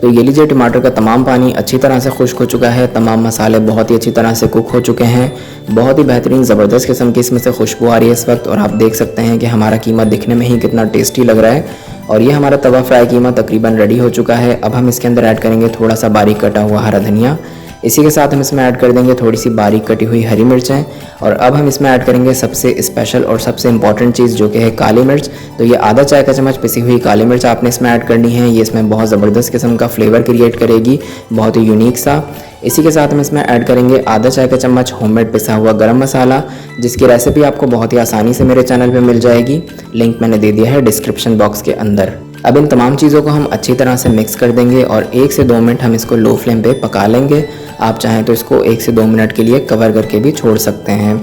तो ये लीजिए, टमाटर का तमाम पानी अच्छी तरह से खुश्क हो चुका है। तमाम मसाले बहुत ही अच्छी तरह से कुक हो चुके हैं। बहुत ही बेहतरीन ज़बरदस्त किस्म की इसमें से खुशबू आ रही है इस वक्त। और आप देख सकते हैं कि हमारा कीमा दिखने में ही कितना टेस्टी लग रहा है। और ये हमारा तवा फ्राई कीमा तकरीबन रेडी हो चुका है। अब हम इसके अंदर ऐड करेंगे थोड़ा सा बारीक कटा हुआ हरा धनिया। इसी के साथ हम इसमें ऐड कर देंगे थोड़ी सी बारीक कटी हुई हरी मिर्चें। और अब हम इसमें ऐड करेंगे सबसे स्पेशल और सबसे इंपॉर्टेंट चीज़, जो कि है काली मिर्च। तो ये आधा चाय का चम्मच पिसी हुई काली मिर्च आपने इसमें ऐड करनी है। ये इसमें बहुत ज़बरदस्त किस्म का फ्लेवर क्रिएट करेगी, बहुत ही यूनिक सा। इसी के साथ हम इसमें ऐड करेंगे आधा चाय का चम्मच होममेड पिसा हुआ गरम मसाला, जिसकी रेसिपी आपको बहुत ही आसानी से मेरे चैनल पे मिल जाएगी। लिंक मैंने दे दिया है डिस्क्रिप्शन बॉक्स के अंदर। अब इन तमाम चीज़ों को हम अच्छी तरह से मिक्स कर देंगे और 1 से 2 मिनट हम इसको लो फ्लेम पे पका लेंगे। आप चाहें तो इसको 1 से 2 मिनट के लिए कवर करके भी छोड़ सकते हैं।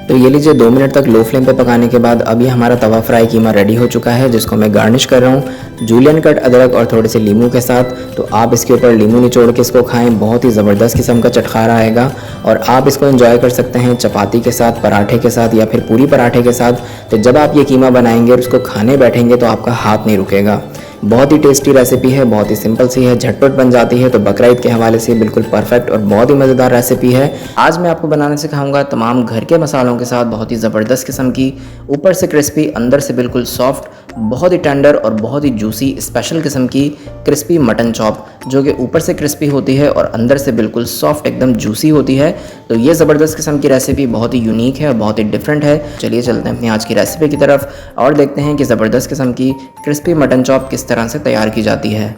तो ये लीजिए, 2 मिनट तक लो फ्लेम पे पकाने के बाद अब ये हमारा तवा फ्राई कीमा रेडी हो चुका है, जिसको मैं गार्निश कर रहा हूँ जूलियन कट अदरक और थोड़े से लीमू के साथ। तो आप इसके ऊपर लीमू निचोड़ के इसको खाएं, बहुत ही ज़बरदस्त किस्म का चटखारा आएगा। और आप इसको एंजॉय कर सकते हैं चपाती के साथ, पराठे के साथ या फिर पूरी पराठे के साथ। तो जब आप ये कीमा बनाएंगे और इसको खाने बैठेंगे तो आपका हाथ नहीं रुकेगा। बहुत ही टेस्टी रेसिपी है, बहुत ही सिंपल सी है, झटपट बन जाती है। तो बकरा ईद के हवाले से बिल्कुल परफेक्ट और बहुत ही मज़ेदार रेसिपी है। आज मैं आपको बनाना सिखाऊंगा तमाम घर के मसालों के साथ बहुत ही ज़बरदस्त किस्म की, ऊपर से क्रिस्पी, अंदर से बिल्कुल सॉफ्ट, बहुत ही टेंडर और बहुत ही जूसी स्पेशल किस्म की क्रिस्पी मटन चॉप, जो कि ऊपर से क्रिस्पी होती है और अंदर से बिल्कुल सॉफ्ट एकदम जूसी होती है। तो ये ज़बरदस्त किस्म की रेसिपी बहुत ही यूनिक है और बहुत ही डिफरेंट है। चलिए चलते हैं अपनी आज की रेसिपी की तरफ और देखते हैं कि ज़बरदस्त किस्म की क्रिस्पी मटन चॉप किस तरह से तैयार की जाती है।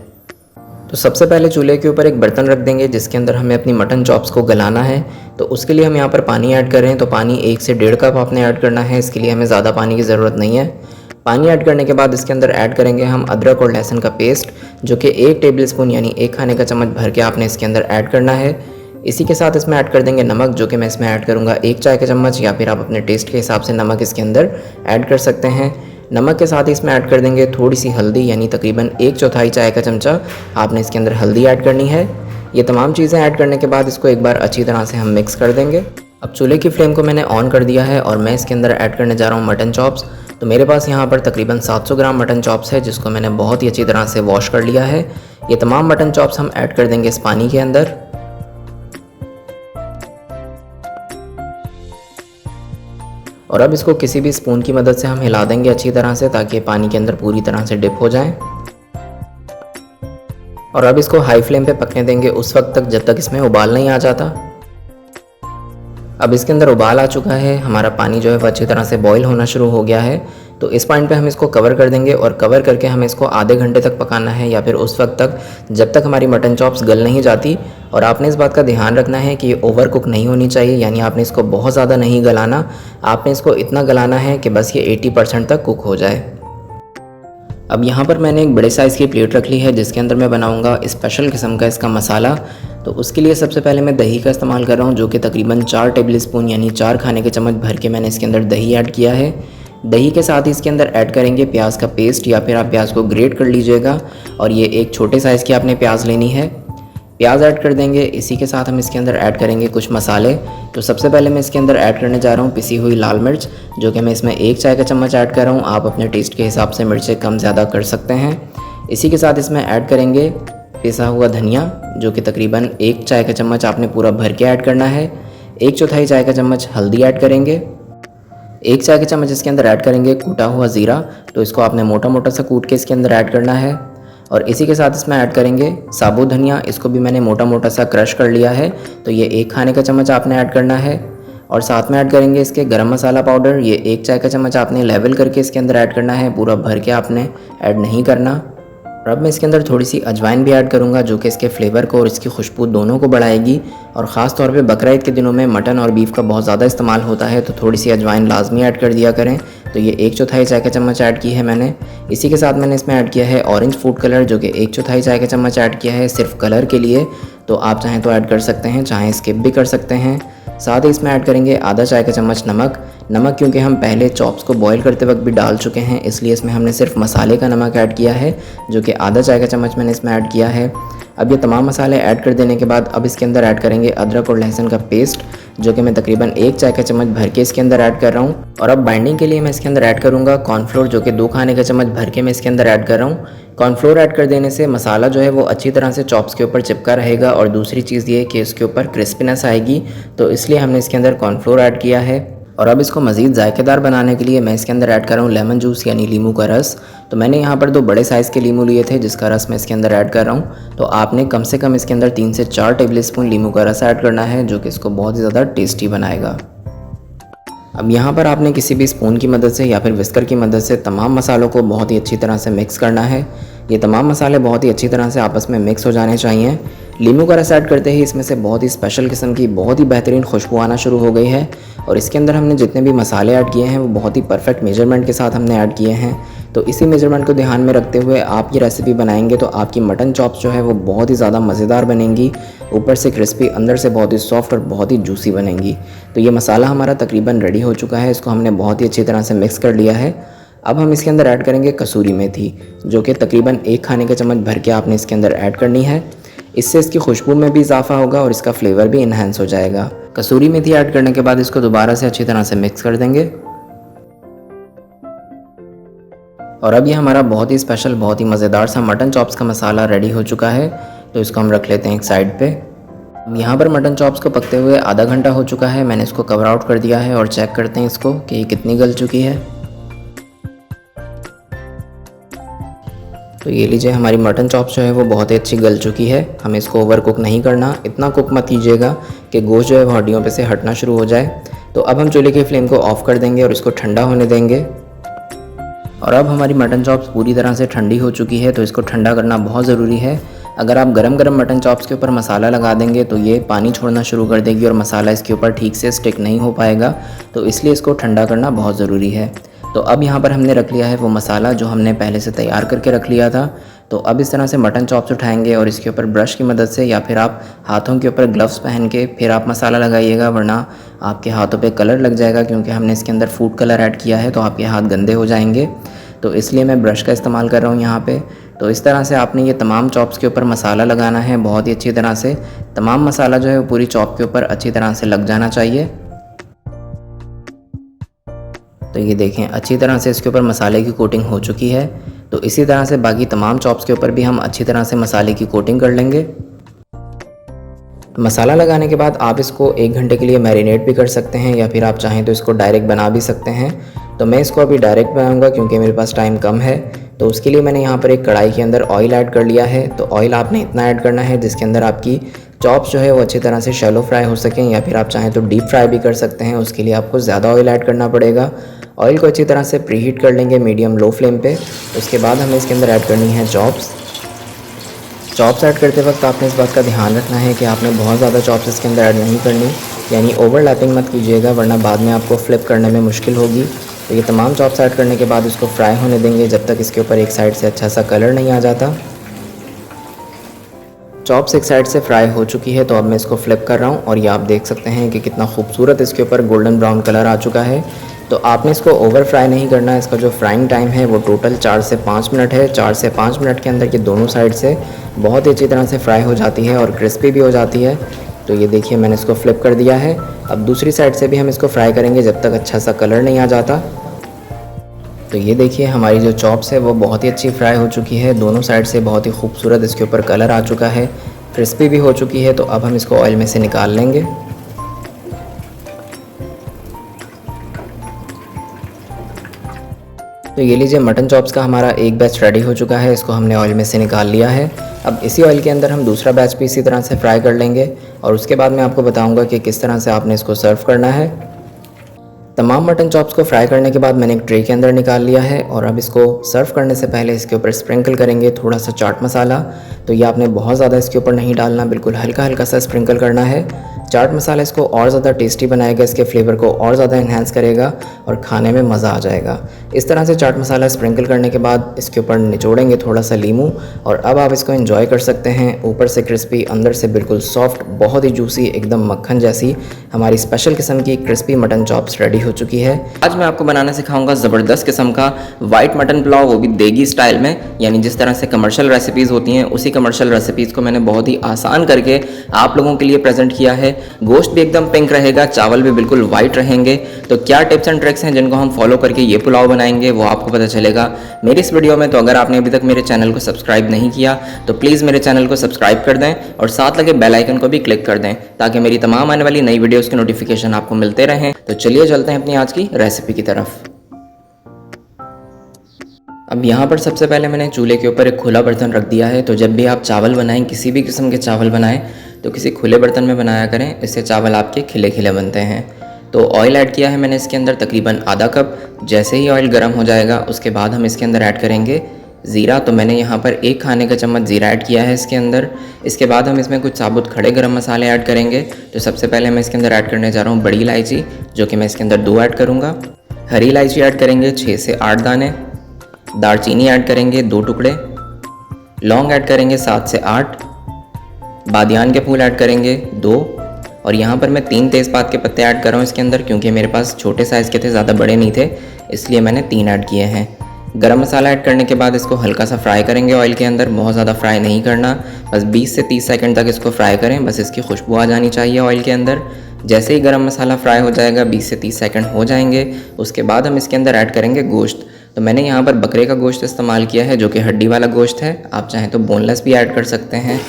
तो सबसे पहले चूल्हे के ऊपर एक बर्तन रख देंगे जिसके अंदर हमें अपनी मटन चॉप्स को गलाना है। तो उसके लिए हम यहाँ पर पानी ऐड कर रहे हैं। तो पानी 1 से 1.5 कप आपने ऐड करना है। इसके लिए हमें ज़्यादा पानी की ज़रूरत नहीं है। पानी ऐड करने के बाद इसके अंदर ऐड करेंगे हम अदरक और लहसुन का पेस्ट, जो कि 1 टेबल स्पून यानी 1 खाने का चम्मच भर के आपने इसके अंदर ऐड करना है। इसी के साथ इसमें ऐड कर देंगे नमक, जो कि मैं इसमें ऐड करूँगा 1 चाय का चम्मच, या फिर आप अपने टेस्ट के हिसाब से नमक इसके अंदर ऐड कर सकते हैं। नमक के साथ ही इसमें ऐड कर देंगे थोड़ी सी हल्दी, यानी तकरीबन 1/4 चाय का चमचा आपने इसके अंदर हल्दी ऐड करनी है। ये तमाम चीज़ें ऐड करने के बाद इसको एक बार अच्छी तरह से हम मिक्स कर देंगे। अब चूल्हे की फ्लेम को मैंने ऑन कर दिया है और मैं इसके अंदर ऐड करने जा रहा हूँ मटन चॉप्स। तो मेरे पास यहाँ पर तकरीबन 700 ग्राम मटन चॉप्स है, जिसको मैंने बहुत ही अच्छी तरह से वॉश कर लिया है। ये तमाम मटन चॉप्स हम ऐड कर देंगे इस पानी के अंदर। और अब इसको किसी भी स्पून की मदद से हम हिला देंगे अच्छी तरह से, ताकि पानी के अंदर पूरी तरह से डिप हो जाए। और अब इसको हाई फ्लेम पे पकने देंगे उस वक्त तक जब तक इसमें उबाल नहीं आ जाता। अब इसके अंदर उबाल आ चुका है, हमारा पानी जो है वो अच्छी तरह से बॉईल होना शुरू हो गया है। तो इस पॉइंट पे हम इसको कवर कर देंगे और कवर करके हमें इसको आधे घंटे तक पकाना है, या फिर उस वक्त तक जब तक हमारी मटन चॉप्स गल नहीं जाती। और आपने इस बात का ध्यान रखना है कि ये ओवर कुक नहीं होनी चाहिए, यानी आपने इसको बहुत ज़्यादा नहीं गलाना। आपने इसको इतना गलाना है कि बस ये 80% तक कुक हो जाए। अब यहाँ पर मैंने एक बड़े साइज़ की प्लेट रख ली है जिसके अंदर मैं बनाऊँगा स्पेशल किस्म का इसका मसाला। तो उसके लिए सबसे पहले मैं दही का इस्तेमाल कर रहा हूँ, जो कि तकरीबन 4 टेबल स्पून यानी 4 खाने के चम्मच भर के मैंने इसके अंदर दही ऐड किया है। दही के साथ ही इसके अंदर ऐड करेंगे प्याज का पेस्ट, या फिर आप प्याज को ग्रेट कर लीजिएगा, और ये एक छोटे साइज़ की आपने प्याज लेनी है। प्याज ऐड कर देंगे। इसी के साथ हम इसके अंदर ऐड करेंगे कुछ मसाले। तो सबसे पहले मैं इसके अंदर ऐड करने जा रहा हूँ पिसी हुई लाल मिर्च, जो कि मैं इसमें 1 चाय का चम्मच ऐड कर रहा हूँ। आप अपने टेस्ट के हिसाब से मिर्चें कम ज़्यादा कर सकते हैं। इसी के साथ इसमें ऐड करेंगे पिसा हुआ धनिया, जो कि तकरीबन 1 चाय का चम्मच आपने पूरा भर के ऐड करना है। 1/4 चाय का चम्मच हल्दी ऐड करेंगे। 1 चाय का चम्मच इसके अंदर ऐड करेंगे कूटा हुआ ज़ीरा, तो इसको आपने मोटा मोटा सा कूट के इसके अंदर ऐड करना है। और इसी के साथ इसमें ऐड करेंगे साबुत धनिया, इसको भी मैंने मोटा मोटा सा क्रश कर लिया है, तो ये 1 खाने का चम्मच आपने ऐड करना है। और साथ में ऐड करेंगे इसके गरम मसाला पाउडर, ये 1 चाय का चम्मच आपने लेवल करके इसके अंदर ऐड करना है, पूरा भर के आपने ऐड नहीं करना। और अब मैं इसके अंदर थोड़ी सी अजवाइन भी ऐड करूँगा, जो कि इसके फ्लेवर को और इसकी खुशबू दोनों को बढ़ाएगी। और ख़ास तौर पे बकरा ईद के दिनों में मटन और बीफ का बहुत ज़्यादा इस्तेमाल होता है, तो थोड़ी सी अजवाइन लाजमी ऐड कर दिया करें। तो ये 1/4 चाय का चम्मच ऐड की है मैंने। इसी के साथ मैंने इसमें ऐड किया है ऑरेंज फूड कलर, जो कि 1/4 चाय का चम्मच ऐड किया है सिर्फ कलर के लिए। तो आप चाहें तो ऐड कर सकते हैं, चाहें स्किप भी कर सकते हैं। साथ ही इसमें ऐड करेंगे आधा चाय का चम्मच नमक क्योंकि हम पहले चॉप्स को बॉईल करते वक्त भी डाल चुके हैं, इसलिए इसमें हमने सिर्फ मसाले का नमक ऐड किया है, जो कि आधा चाय का चम्मच मैंने इसमें ऐड किया है। अब ये तमाम मसाले ऐड कर देने के बाद अब इसके अंदर ऐड करेंगे अदरक और लहसुन का पेस्ट, जो कि मैं तकरीबन 1 चाय का चम्मच भर के इसके अंदर ऐड कर रहा हूँ। और अब बाइंडिंग के लिए मैं इसके अंदर ऐड करूँगा कॉर्नफ्लोर, जो कि 2 खाने का चम्मच भर के मैं इसके अंदर ऐड कर रहा हूँ। कॉर्नफ्लोर ऐड कर देने से मसाला जो है वो अच्छी तरह से चॉप्स के ऊपर चिपका रहेगा, और दूसरी चीज़ ये कि इसके ऊपर क्रिस्पीनेस आएगी, तो इसलिए हमने इसके अंदर कॉर्नफ्लोर ऐड किया है। और अब इसको मज़ीद जायकेदार बनाने के लिए मैं इसके अंदर ऐड कर रहा हूँ लेमन जूस यानी लीमू का रस। तो मैंने यहाँ पर 2 बड़े साइज़ के लीमू लिए थे, जिसका रस मैं इसके अंदर ऐड कर रहा हूँ। तो आपने कम से कम इसके अंदर 3 से 4 टेबल स्पून लीमू का रस ऐड करना है, जो कि इसको बहुत ही ज़्यादा टेस्टी बनाएगा। अब यहाँ पर आपने किसी भी स्पून की मदद से या फिर विस्कर की मदद से तमाम मसालों को बहुत ही अच्छी तरह से मिक्स करना है। ये तमाम मसाले बहुत ही अच्छी तरह से आपस में मिक्स हो जाने चाहिए। लीमू का रस ऐड करते ही इसमें से बहुत ही स्पेशल किस्म की बहुत ही बेहतरीन खुशबू आना शुरू हो गई है। और इसके अंदर हमने जितने भी मसाले ऐड किए हैं वो बहुत ही परफेक्ट मेजरमेंट के साथ हमने ऐड किए हैं। तो इसी मेजरमेंट को ध्यान में रखते हुए आप ये रेसिपी बनाएंगे तो आपकी मटन चॉप्स जो है वो बहुत ही ज़्यादा मज़ेदार बनेंगी, ऊपर से क्रिस्पी, अंदर से बहुत ही सॉफ्ट और बहुत ही जूसी बनेंगी। तो ये मसाला हमारा तकरीबन रेडी हो चुका है, इसको हमने बहुत ही अच्छी तरह से मिक्स कर लिया है। अब हम इसके अंदर ऐड करेंगे कसूरी मेथी, जो कि तकरीबन 1 खाने का चम्मच भर के आपने इसके अंदर ऐड करनी है। इससे इसकी खुशबू में भी इजाफा होगा और इसका फ्लेवर भी इन्हेंस हो जाएगा। कसूरी मेथी ऐड करने के बाद इसको दोबारा से अच्छी तरह से मिक्स कर देंगे। और अब ये हमारा बहुत ही स्पेशल, बहुत ही मज़ेदार सा मटन चॉप्स का मसाला रेडी हो चुका है। तो इसको हम रख लेते हैं एक साइड पे। यहाँ पर मटन चॉप्स को पकते हुए आधा घंटा हो चुका है। मैंने इसको कवर आउट कर दिया है और चेक करते हैं इसको कि ये कितनी गल चुकी है। तो ये लीजिए, हमारी मटन चॉप्स जो है वो बहुत ही अच्छी गल चुकी है। हमें इसको ओवर कुक नहीं करना, इतना कुक मत कीजिएगा कि गोश्त जो है वो हड्डियों पे से हटना शुरू हो जाए। तो अब हम चूल्हे की फ्लेम को ऑफ़ कर देंगे और इसको ठंडा होने देंगे। और अब हमारी मटन चॉप्स पूरी तरह से ठंडी हो चुकी है, तो इसको ठंडा करना बहुत ज़रूरी है। अगर आप गरम गरम मटन चॉप्स के ऊपर मसाला लगा देंगे तो ये पानी छोड़ना शुरू कर देगी और मसाला इसके ऊपर ठीक से स्टिक नहीं हो पाएगा। तो इसलिए इसको ठंडा करना बहुत ज़रूरी है। तो अब यहाँ पर हमने रख लिया है वो मसाला जो हमने पहले से तैयार करके रख लिया था। तो अब इस तरह से मटन चॉप्स उठाएंगे और इसके ऊपर ब्रश की मदद से या फिर आप हाथों के ऊपर ग्लव्स पहन के फिर आप मसाला लगाइएगा, वरना आपके हाथों पे कलर लग जाएगा, क्योंकि हमने इसके अंदर फूड कलर ऐड किया है तो आपके हाथ गंदे हो जाएंगे। तो इसलिए मैं ब्रश का इस्तेमाल कर रहा हूँ यहाँ पे। तो इस तरह से आपने ये तमाम चॉप्स के ऊपर मसाला लगाना है बहुत ही अच्छी तरह से। तमाम मसाला जो है वो पूरी चॉप के ऊपर अच्छी तरह से लग जाना चाहिए। तो ये देखें, अच्छी तरह से इसके ऊपर मसाले की कोटिंग हो चुकी है। तो इसी तरह से बाकी तमाम चॉप्स के ऊपर भी हम अच्छी तरह से मसाले की कोटिंग कर लेंगे। तो मसाला लगाने के बाद आप इसको 1 घंटे के लिए मैरिनेट भी कर सकते हैं, या फिर आप चाहें तो इसको डायरेक्ट बना भी सकते हैं। तो मैं इसको अभी डायरेक्ट बनाऊंगा क्योंकि मेरे पास टाइम कम है। तो उसके लिए मैंने यहाँ पर एक कढ़ाई के अंदर ऑयल ऐड कर लिया है। तो ऑयल आपने इतना ऐड करना है जिसके अंदर आपकी चॉप्स जो है वो अच्छी तरह से शैलो फ्राई हो सकें, या फिर आप चाहें तो डीप फ्राई भी कर सकते हैं। उसके लिए आपको ज़्यादा ऑयल ऐड करना पड़ेगा। ऑयल को अच्छी तरह से प्रीहीट कर लेंगे मीडियम लो फ्लेम पे। उसके बाद हमें इसके अंदर ऐड करनी है चॉप्स ऐड करते वक्त आपने इस बात का ध्यान रखना है कि आपने बहुत ज़्यादा चॉप्स इसके अंदर ऐड नहीं करनी, यानी ओवरलैपिंग मत कीजिएगा, वरना बाद में आपको फ्लिप करने में मुश्किल होगी। तो ये तमाम चॉप्स ऐड करने के बाद इसको फ्राई होने देंगे जब तक इसके ऊपर एक साइड से अच्छा सा कलर नहीं आ जाता। चॉप्स एक साइड से फ्राई हो चुकी है, तो अब मैं इसको फ्लिप कर रहा हूँ और ये आप देख सकते हैं कि कितना खूबसूरत इसके ऊपर गोल्डन ब्राउन कलर आ चुका है। तो आपने इसको ओवर फ्राई नहीं करना है। इसका जो फ्राइंग टाइम है वो टोटल 4 से 5 मिनट है। 4 से 5 मिनट के अंदर ये दोनों साइड से बहुत ही अच्छी तरह से फ्राई हो जाती है और क्रिस्पी भी हो जाती है। तो ये देखिए मैंने इसको फ्लिप कर दिया है। अब दूसरी साइड से भी हम इसको फ्राई करेंगे जब तक अच्छा सा कलर नहीं आ जाता। तो ये देखिए हमारी जो चॉप्स है वो बहुत ही अच्छी फ्राई हो चुकी है। दोनों साइड से बहुत ही खूबसूरत इसके ऊपर कलर आ चुका है, क्रिस्पी भी हो चुकी है। तो अब हम इसको ऑयल में से निकाल लेंगे। तो ये लीजिए मटन चॉप्स का हमारा एक बैच रेडी हो चुका है। इसको हमने ऑयल में से निकाल लिया है। अब इसी ऑयल के अंदर हम दूसरा बैच भी इसी तरह से फ्राई कर लेंगे और उसके बाद मैं आपको बताऊंगा कि किस तरह से आपने इसको सर्व करना है। तमाम मटन चॉप्स को फ्राई करने के बाद मैंने एक ट्रे के अंदर निकाल लिया है और अब इसको सर्व करने से पहले इसके ऊपर स्प्रिंकल करेंगे थोड़ा सा चाट मसाला। तो ये आपने बहुत ज़्यादा इसके ऊपर नहीं डालना, बिल्कुल हल्का हल्का सा स्प्रिंकल करना है। चाट मसाला इसको और ज़्यादा टेस्टी बनाएगा, इसके फ्लेवर को और ज़्यादा इन्हेंस करेगा और खाने में मज़ा आ जाएगा। इस तरह से चाट मसाला स्प्रिंकल करने के बाद इसके ऊपर निचोड़ेंगे थोड़ा सा लीमू और अब आप इसको एंजॉय कर सकते हैं। ऊपर से क्रिस्पी, अंदर से बिल्कुल सॉफ्ट, बहुत ही जूसी, एकदम मक्खन जैसी हमारी स्पेशल किस्म की क्रिस्पी मटन चॉप्स रेडी हो चुकी है। आज मैं आपको बनाना सिखाऊंगा ज़बरदस्त किस्म का वाइट मटन पुलाव, वो भी देगी स्टाइल में। यानी जिस तरह से कमर्शियल रेसिपीज़ होती हैं उसी कमर्शियल रेसिपीज़ को मैंने बहुत ही आसान करके आप लोगों के लिए प्रेजेंट किया है। गोश्त भी एकदम पिंक रहेगा, चावल भी बिल्कुल वाइट रहेंगे। तो क्या टिप्स एंड ट्रिक्स हैं जिनको हम फॉलो करके ये पुलाव बनाएंगे वो आपको पता चलेगा मेरी इस वीडियो में। तो अगर आपने अभी तक मेरे चैनल को सब्सक्राइब नहीं किया तो प्लीज़ मेरे चैनल को सब्सक्राइब कर दें और साथ लगे बेल आइकन को भी क्लिक कर दें ताकि मेरी तमाम आने वाली नई वीडियोज़ के नोटिफिकेशन आपको मिलते रहें। तो चलिए चलते हैं अपनी आज की रेसिपी की तरफ। अब यहाँ पर सबसे पहले मैंने चूल्हे के ऊपर एक खुला बर्तन रख दिया है। तो जब भी आप चावल बनाएं, किसी भी किस्म के चावल बनाएं तो किसी खुले बर्तन में बनाया करें, इससे चावल आपके खिले खिले बनते हैं। तो ऑयल ऐड किया है मैंने इसके अंदर तकरीबन आधा कप। जैसे ही ऑयल गर्म हो जाएगा उसके बाद हम इसके अंदर ऐड करेंगे ज़ीरा। तो मैंने यहाँ पर 1 खाने का चम्मच ज़ीरा ऐड किया है इसके अंदर। इसके बाद हम इसमें कुछ साबुत खड़े गरम मसाले ऐड करेंगे। तो सबसे पहले मैं इसके अंदर ऐड करने जा रहा हूँ बड़ी इलायची, जो कि मैं इसके अंदर 2 ऐड करूँगा। हरी इलायची ऐड करेंगे 6 से 8 दाने। दालचीनी ऐड करेंगे 2 टुकड़े। लौंग ऐड करेंगे 7 से 8। बादियान के फूल ऐड करेंगे 2। और यहाँ पर मैं 3 तेज़पात के पत्ते ऐड कर रहा हूँ इसके अंदर, क्योंकि मेरे पास छोटे साइज़ के थे, ज़्यादा बड़े नहीं थे, इसलिए मैंने 3 ऐड किए हैं। गरम मसाला ऐड करने के बाद इसको हल्का सा फ्राई करेंगे ऑयल के अंदर, बहुत ज़्यादा फ्राई नहीं करना, बस 20 से 30 सेकंड तक इसको फ्राई करें, बस इसकी खुशबू आ जानी चाहिए ऑयल के अंदर। जैसे ही गरम मसाला फ्राई हो जाएगा, 20 से 30 सेकंड हो जाएंगे, उसके बाद हम इसके अंदर ऐड करेंगे गोश्त। तो मैंने यहाँ पर बकरे का गोश्त इस्तेमाल किया है, जो कि हड्डी वाला गोश्त है। आप चाहें तो बोनलेस भी ऐड कर सकते हैं।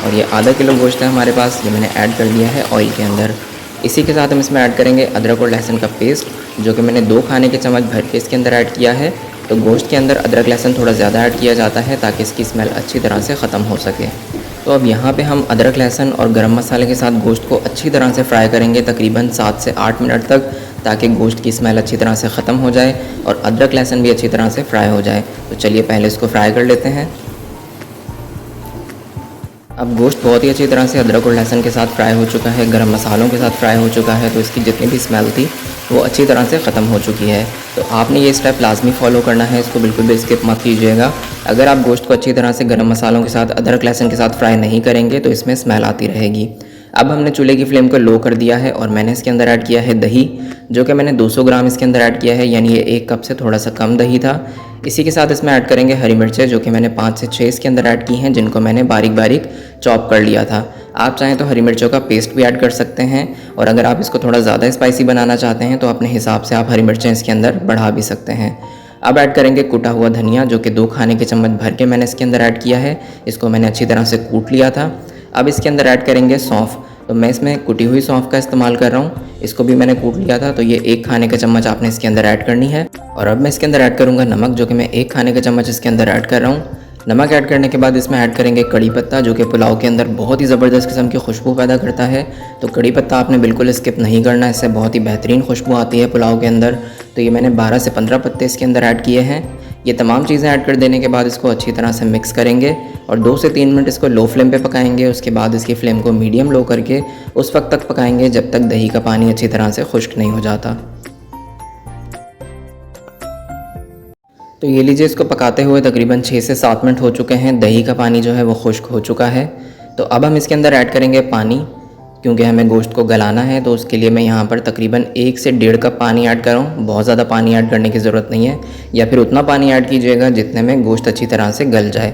और ये आधा किलो गोश्त है हमारे पास, ये मैंने ऐड कर दिया है ऑयल के अंदर। इसी के साथ हम इसमें ऐड करेंगे अदरक और लहसुन का पेस्ट, जो कि मैंने 2 खाने के चम्मच भर के इसके अंदर ऐड किया है। तो गोश्त के अंदर अदरक लहसुन थोड़ा ज़्यादा ऐड किया जाता है ताकि इसकी स्मेल अच्छी तरह से ख़त्म हो सके। तो अब यहाँ पे हम अदरक लहसुन और गरम मसाले के साथ गोश्त को अच्छी तरह से फ्राई करेंगे तकरीबन 7 से 8 मिनट तक, ताकि गोश्त की स्मेल अच्छी तरह से ख़त्म हो जाए और अदरक लहसुन भी अच्छी तरह से फ्राई हो जाए। तो चलिए पहले इसको फ्राई कर लेते हैं। अब गोश्त बहुत ही अच्छी तरह से अदरक और लहसुन के साथ फ्राई हो चुका है, गरम मसालों के साथ फ्राई हो चुका है, तो इसकी जितनी भी स्मेल थी वो अच्छी तरह से ख़त्म हो चुकी है। तो आपने ये स्टेप लाजमी फॉलो करना है, इसको बिल्कुल भी स्किप मत कीजिएगा। अगर आप गोश्त को अच्छी तरह से गरम मसालों के साथ, अदरक लहसुन के साथ फ्राई नहीं करेंगे तो इसमें स्मेल आती रहेगी। अब हमने चूल्हे की फ्लेम को लो कर दिया है और मैंने इसके अंदर ऐड किया है दही, जो कि मैंने 200 ग्राम इसके अंदर ऐड किया है, यानी ये 1 कप से थोड़ा सा कम दही था। इसी के साथ इसमें ऐड करेंगे हरी मिर्चें, जो कि मैंने 5 से 6 इसके अंदर ऐड की हैं, जिनको मैंने बारीक बारीक चॉप कर लिया था। आप चाहें तो हरी मिर्चों का पेस्ट भी ऐड कर सकते हैं, और अगर आप इसको थोड़ा ज़्यादा स्पाइसी बनाना चाहते हैं तो अपने हिसाब से आप हरी मिर्चें इसके अंदर बढ़ा भी सकते हैं। अब ऐड करेंगे कुटा हुआ धनिया, जो कि 2 खाने के चम्मच भर के मैंने इसके अंदर ऐड किया है। इसको मैंने अच्छी तरह से कूट लिया था। अब इसके अंदर ऐड करेंगे सौंफ, तो मैं इसमें कुटी हुई सौंफ का इस्तेमाल कर रहा हूँ। इसको भी मैंने कूट लिया था, तो ये 1 खाने का चम्मच आपने इसके अंदर ऐड करनी है। और अब मैं इसके अंदर ऐड करूँगा नमक, जो कि मैं 1 खाने का चम्मच इसके अंदर ऐड कर रहा हूँ। नमक ऐड करने के बाद इसमें ऐड करेंगे कड़ी पत्ता, जो कि पुलाव के अंदर बहुत ही ज़बरदस्त किस्म की खुशबू पैदा करता है। तो कड़ी पत्ता आपने बिल्कुल स्किप नहीं करना, इससे बहुत ही बेहतरीन खुशबू आती है पुलाव के अंदर। तो ये मैंने 12 से 15 पत्ते इसके अंदर ऐड किए हैं। ये तमाम चीज़ें ऐड कर देने के बाद इसको अच्छी तरह से मिक्स करेंगे और 2 से 3 मिनट इसको लो फ्लेम पे पकाएंगे। उसके बाद इसकी फ्लेम को मीडियम लो करके उस वक्त तक पकाएंगे जब तक दही का पानी अच्छी तरह से खुश्क नहीं हो जाता। तो ये लीजिए, इसको पकाते हुए तकरीबन 6 से 7 मिनट हो चुके हैं। दही का पानी जो है वो खुश्क हो चुका है। तो अब हम इसके अंदर ऐड करेंगे पानी, क्योंकि हमें गोश्त को गलाना है। तो उसके लिए मैं यहाँ पर तकरीबन 1 से 1.5 कप पानी ऐड कर रहा हूँ। बहुत ज़्यादा पानी ऐड करने की ज़रूरत नहीं है, या फिर उतना पानी ऐड कीजिएगा जितने में गोश्त अच्छी तरह से गल जाए।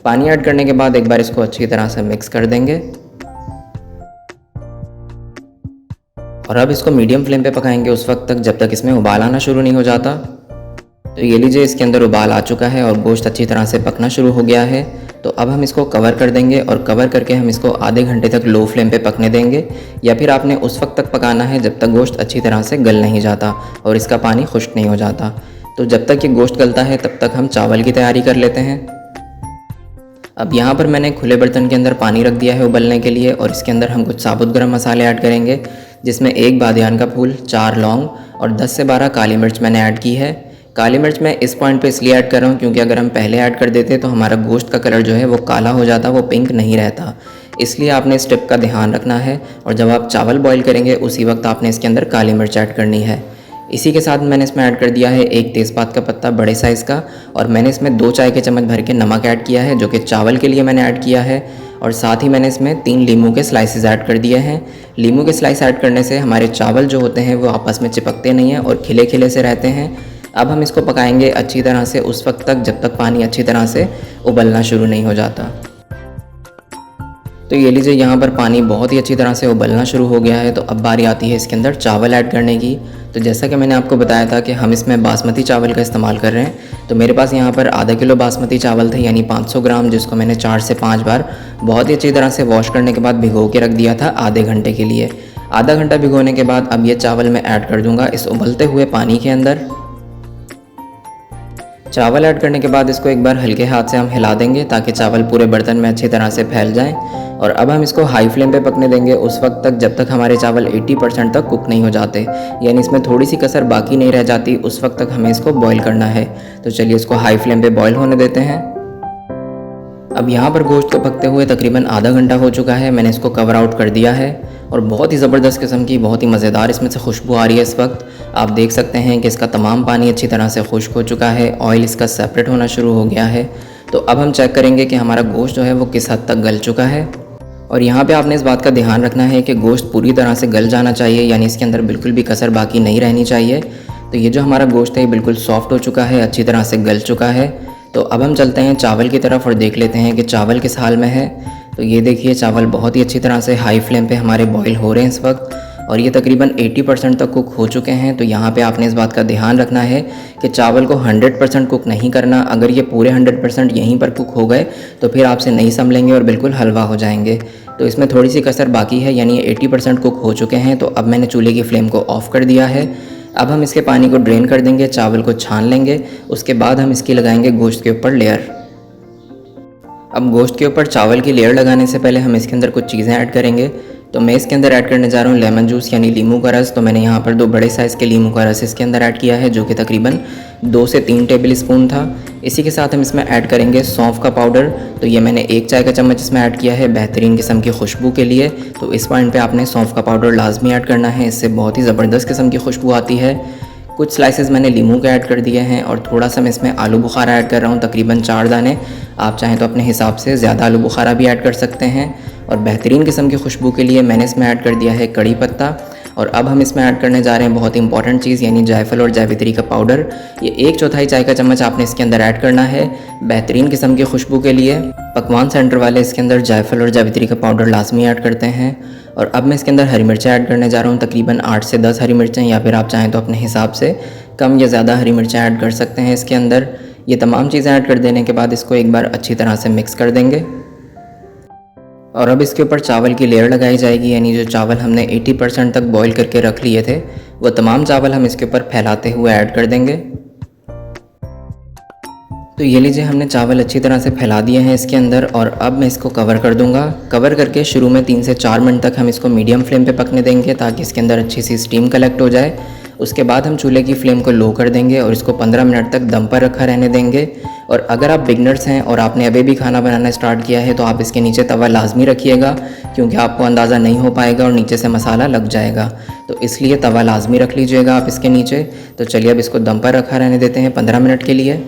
पानी ऐड करने के बाद एक बार इसको अच्छी तरह से मिक्स कर देंगे और अब इसको मीडियम फ्लेम पे पकाएंगे उस वक्त तक जब तक इसमें उबाल आना शुरू नहीं हो जाता। तो ये लीजिए, इसके अंदर उबाल आ चुका है और गोश्त अच्छी तरह से पकना शुरू हो गया है। तो अब हम इसको कवर कर देंगे और कवर करके हम इसको आधे घंटे तक लो फ्लेम पे पकने देंगे, या फिर आपने उस वक्त तक पकाना है जब तक गोश्त अच्छी तरह से गल नहीं जाता और इसका पानी खुश्क नहीं हो जाता। तो जब तक ये गोश्त गलता है तब तक हम चावल की तैयारी कर लेते हैं। अब यहाँ पर मैंने खुले बर्तन के अंदर पानी रख दिया है उबलने के लिए, और इसके अंदर हम कुछ साबुत गरम मसाले ऐड करेंगे, जिसमें 1 बादियान का फूल, 4 लौंग और 10 से 12 काली मिर्च मैंने ऐड की है। काली मिर्च मैं इस पॉइंट पे इसलिए ऐड कर रहा हूँ क्योंकि अगर हम पहले ऐड कर देते तो हमारा गोश्त का कलर जो है वो काला हो जाता, वो पिंक नहीं रहता। इसलिए आपने इस टिप का ध्यान रखना है, और जब आप चावल बॉईल करेंगे उसी वक्त आपने इसके अंदर काली मिर्च ऐड करनी है। इसी के साथ मैंने इसमें ऐड कर दिया है 1 तेज़पात का पत्ता बड़े साइज़ का, और मैंने इसमें 2 चाय के चम्मच भर के नमक ऐड किया है, जो कि चावल के लिए मैंने ऐड किया है। और साथ ही मैंने इसमें 3 लीमू के स्लाइसेस ऐड कर दिए हैं। लीमू के स्लाइस ऐड करने से हमारे चावल जो होते हैं वो आपस में चिपकते नहीं हैं और खिले खिले से रहते हैं। अब हम इसको पकाएंगे अच्छी तरह से उस वक्त तक जब तक पानी अच्छी तरह से उबलना शुरू नहीं हो जाता। तो ये लीजिए, यहाँ पर पानी बहुत ही अच्छी तरह से उबलना शुरू हो गया है। तो अब बारी आती है इसके अंदर चावल ऐड करने की। तो जैसा कि मैंने आपको बताया था कि हम इसमें बासमती चावल का इस्तेमाल कर रहे हैं। तो मेरे पास यहाँ पर आधा किलो बासमती चावल थे, यानी 500 ग्राम, जिसको मैंने 4 से 5 बार बहुत ही अच्छी तरह से वॉश करने के बाद भिगो के रख दिया था आधे घंटे के लिए। आधा घंटा भिगोने के बाद अब ये चावल मैं ऐड कर दूँगा इस उबलते हुए पानी के अंदर। चावल ऐड करने के बाद इसको एक बार हल्के हाथ से हम हिला देंगे ताकि चावल पूरे बर्तन में अच्छी तरह से फैल जाएं। और अब हम इसको हाई फ्लेम पे पकने देंगे उस वक्त तक जब तक हमारे चावल 80% तक कुक नहीं हो जाते, यानी इसमें थोड़ी सी कसर बाकी नहीं रह जाती, उस वक्त तक हमें इसको बॉईल करना है। तो चलिए इसको हाई फ्लेम पे बॉईल होने देते हैं। अब यहाँ पर गोश्त को पकते हुए तकरीबन आधा घंटा हो चुका है। मैंने इसको कवर आउट कर दिया है और बहुत ही ज़बरदस्त किस्म की, बहुत ही मज़ेदार इसमें से खुशबू आ रही है। इस वक्त आप देख सकते हैं कि इसका तमाम पानी अच्छी तरह से खुश्क हो चुका है, ऑयल इसका सेपरेट होना शुरू हो गया है। तो अब हम चेक करेंगे कि हमारा गोश्त जो है वो किस हद तक गल चुका है। और यहाँ पे आपने इस बात का ध्यान रखना है कि गोश्त पूरी तरह से गल जाना चाहिए, यानी इसके अंदर बिल्कुल भी कसर बाकी नहीं रहनी चाहिए। तो ये जो हमारा गोश्त है ये बिल्कुल सॉफ्ट हो चुका है, अच्छी तरह से गल चुका है। तो अब हम चलते हैं चावल की तरफ और देख लेते हैं कि चावल किस हाल में है। तो ये देखिए, चावल बहुत ही अच्छी तरह से हाई फ्लेम पे हमारे बॉईल हो रहे हैं इस वक्त, और ये तकरीबन 80% तक कुक हो चुके हैं। तो यहाँ पे आपने इस बात का ध्यान रखना है कि चावल को 100% कुक नहीं करना। अगर ये पूरे 100% यहीं पर कुक हो गए तो फिर आपसे नहीं संभलेंगे और बिल्कुल हलवा हो जाएंगे। तो इसमें थोड़ी सी कसर बाकी है, यानी 80% कुक हो चुके हैं। तो अब मैंने चूल्हे की फ्लेम को ऑफ़ कर दिया है। अब हम इसके पानी को ड्रेन कर देंगे, चावल को छान लेंगे, उसके बाद हम इसकी लगाएंगे गोश्त के ऊपर लेयर। अब गोश्त के ऊपर चावल की लेयर लगाने से पहले हम इसके अंदर कुछ चीज़ें ऐड करेंगे। तो मैं इसके अंदर ऐड करने जा रहा हूँ लेमन जूस, यानी लीमू का रस। तो मैंने यहाँ पर 2 बड़े साइज़ के लीमू का रस इसके अंदर ऐड किया है, जो कि तकरीबन 2 से 3 टेबल स्पून था। इसी के साथ हम इसमें ऐड करेंगे सौंफ का पाउडर। तो ये मैंने 1 चाय का चम्मच इसमें ऐड किया है बेहतरीन किस्म की खुशबू के लिए। तो इस पॉइंट पे आपने सौंफ का पाउडर लाजमी ऐड करना है, इससे बहुत ही ज़बरदस्त किस्म की खुशबू आती है। कुछ स्लाइसेस मैंने लीमू के ऐड कर दिए हैं, और थोड़ा सा मैं इसमें आलू बुखारा ऐड कर रहा हूँ, तकरीबन 4 दाने। आप चाहें तो अपने हिसाब से ज़्यादा आलू बुखारा भी ऐड कर सकते हैं। और बेहतरीन किस्म की खुशबू के लिए मैंने इसमें ऐड कर दिया है कड़ी पत्ता। और अब हम इसमें ऐड करने जा रहे हैं बहुत ही इंपॉर्टेंट चीज़, यानी जायफल और जावित्री का पाउडर। ये 1/4 चाय का चम्मच आपने इसके अंदर ऐड करना है बेहतरीन किस्म की खुशबू के लिए। पकवान सेंटर वाले इसके अंदर जायफल और जावित्री का पाउडर लाजमी ऐड करते हैं। और अब मैं इसके अंदर हरी मिर्चें ऐड करने जा रहा हूँ, तकरीबन 8 से 10 हरी मिर्चें, या फिर आप चाहें तो अपने हिसाब से कम या ज़्यादा हरी मिर्चें ऐड कर सकते हैं इसके अंदर। ये तमाम चीज़ें ऐड कर देने के बाद इसको एक बार अच्छी तरह से मिक्स कर देंगे। और अब इसके ऊपर चावल की लेयर लगाई जाएगी, यानी जो चावल हमने 80% तक बॉईल करके रख लिए थे वो तमाम चावल हम इसके ऊपर फैलाते हुए ऐड कर देंगे। तो ये लीजिए, हमने चावल अच्छी तरह से फैला दिए हैं इसके अंदर, और अब मैं इसको कवर कर दूंगा। कवर करके शुरू में 3 से 4 मिनट तक हम इसको मीडियम फ्लेम पे पकने देंगे ताकि इसके अंदर अच्छी सी स्टीम कलेक्ट हो जाए। उसके बाद हम चूल्हे की फ्लेम को लो कर देंगे और इसको 15 मिनट तक दम पर रखा रहने देंगे। और अगर आप बिगनर्स हैं और आपने अभी भी खाना बनाना स्टार्ट किया है तो आप इसके नीचे तवा लाजमी रखिएगा, क्योंकि आपको अंदाज़ा नहीं हो पाएगा और नीचे से मसाला लग जाएगा। तो इसलिए तवा लाजमी रख लीजिएगा आप इसके नीचे। तो चलिए अब इसको दम पर रखा रहने देते हैं 15 मिनट के लिए।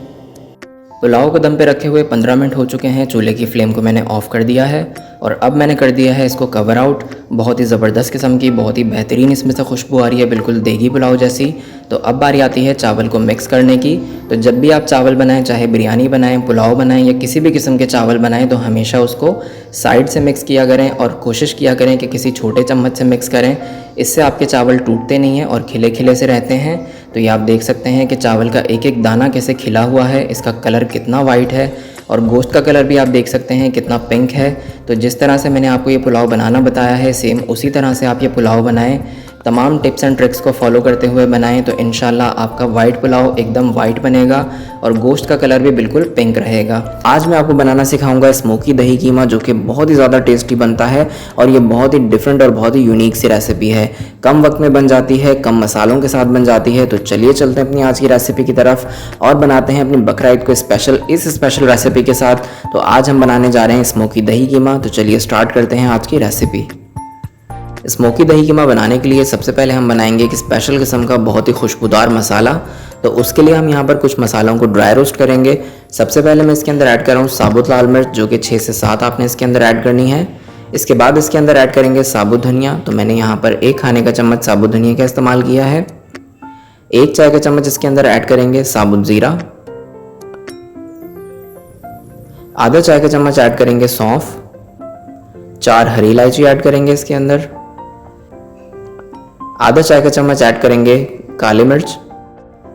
पुलाव को दम पे रखे हुए 15 मिनट हो चुके हैं। चूल्हे की फ्लेम को मैंने ऑफ़ कर दिया है और अब मैंने कर दिया है इसको कवर आउट। बहुत ही ज़बरदस्त किस्म की, बहुत ही बेहतरीन इसमें से खुशबू आ रही है, बिल्कुल देगी पुलाव जैसी। तो अब बारी आती है चावल को मिक्स करने की। तो जब भी आप चावल बनाएं, चाहे बिरयानी बनाएं, पुलाव बनाएं या किसी भी किस्म के चावल बनाएं, तो हमेशा उसको साइड से मिक्स किया करें और कोशिश किया करें कि किसी छोटे चम्मच से मिक्स करें। इससे आपके चावल टूटते नहीं हैं और खिले खिले से रहते हैं। तो ये आप देख सकते हैं कि चावल का एक एक दाना कैसे खिला हुआ है, इसका कलर कितना वाइट है और गोश्त का कलर भी आप देख सकते हैं कितना पिंक है। तो जिस तरह से मैंने आपको ये पुलाव बनाना बताया है, सेम उसी तरह से आप ये पुलाव बनाएं। तमाम टिप्स एंड ट्रिक्स को फॉलो करते हुए बनाएं तो इंशाल्लाह आपका वाइट पुलाव एकदम वाइट बनेगा और गोश्त का कलर भी बिल्कुल पिंक रहेगा। आज मैं आपको बनाना सिखाऊंगा स्मोकी दही कीमा, जो कि बहुत ही ज़्यादा टेस्टी बनता है और ये बहुत ही डिफरेंट और बहुत ही यूनिक सी रेसिपी है। कम वक्त में बन जाती है, कम मसालों के साथ बन जाती है। तो चलिए चलते हैं अपनी आज की रेसिपी की तरफ और बनाते हैं अपनी बकरा ईद को स्पेशल इस स्पेशल रेसिपी के साथ। तो आज हम बनाने जा रहे हैं स्मोकी दही कीमा। तो चलिए स्टार्ट करते हैं आज की रेसिपी। स्मोकी दही कीमा बनाने के लिए सबसे पहले हम बनाएंगे एक स्पेशल किस्म का बहुत ही खुशबूदार मसाला। तो उसके लिए हम यहाँ पर कुछ मसालों को ड्राई रोस्ट करेंगे। सबसे पहले मैं इसके अंदर ऐड कर रहा हूँ साबुत लाल मिर्च, जो कि 6 से 7 आपने इसके अंदर ऐड करनी है। इसके बाद इसके अंदर ऐड करेंगे साबुत धनिया। तो मैंने यहाँ पर 1 खाने का चम्मच साबुत धनिया का इस्तेमाल किया है। 1 चाय का चम्मच इसके अंदर ऐड करेंगे साबुत ज़ीरा। आधा चाय का चम्मच ऐड करेंगे सौंफ। 4 हरी इलायची ऐड करेंगे इसके अंदर। आधा चाय का चम्मच ऐड करेंगे काली मिर्च।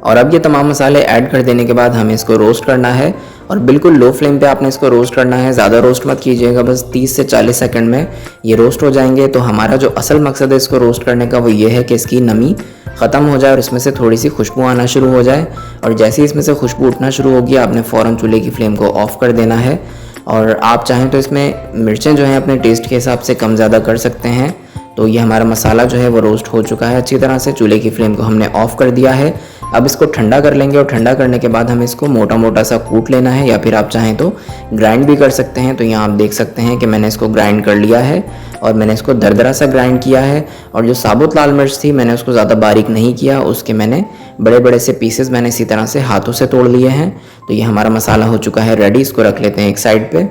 और अब ये तमाम मसाले ऐड कर देने के बाद हमें इसको रोस्ट करना है और बिल्कुल लो फ्लेम पे आपने इसको रोस्ट करना है। ज़्यादा रोस्ट मत कीजिएगा, बस 30 से 40 सेकंड में ये रोस्ट हो जाएंगे। तो हमारा जो असल मकसद है इसको रोस्ट करने का वो ये है कि इसकी नमी ख़त्म हो जाए और इसमें से थोड़ी सी खुशबू आना शुरू हो जाए। और जैसे ही इसमें से खुशबू उठना शुरू होगी, आपने फ़ौरन चूल्हे की फ्लेम को ऑफ़ कर देना है। और आप चाहें तो इसमें मिर्चें जो हैं अपने टेस्ट के हिसाब से कम ज़्यादा कर सकते हैं। तो ये हमारा मसाला जो है वो रोस्ट हो चुका है अच्छी तरह से। चूल्हे की फ्लेम को हमने ऑफ़ कर दिया है। अब इसको ठंडा कर लेंगे और ठंडा करने के बाद हमें इसको मोटा मोटा सा कूट लेना है, या फिर आप चाहें तो ग्राइंड भी कर सकते हैं। तो यहाँ आप देख सकते हैं कि मैंने इसको ग्राइंड कर लिया है और मैंने इसको दरदरा सा ग्राइंड किया है। और जो साबुत लाल मिर्च थी मैंने उसको ज़्यादा बारीक नहीं किया, उसके मैंने बड़े बड़े से पीसेस मैंने इसी तरह से हाथों से तोड़ लिए हैं। तो ये हमारा मसाला हो चुका है रेडी। इसको रख लेते हैं एक साइड पे।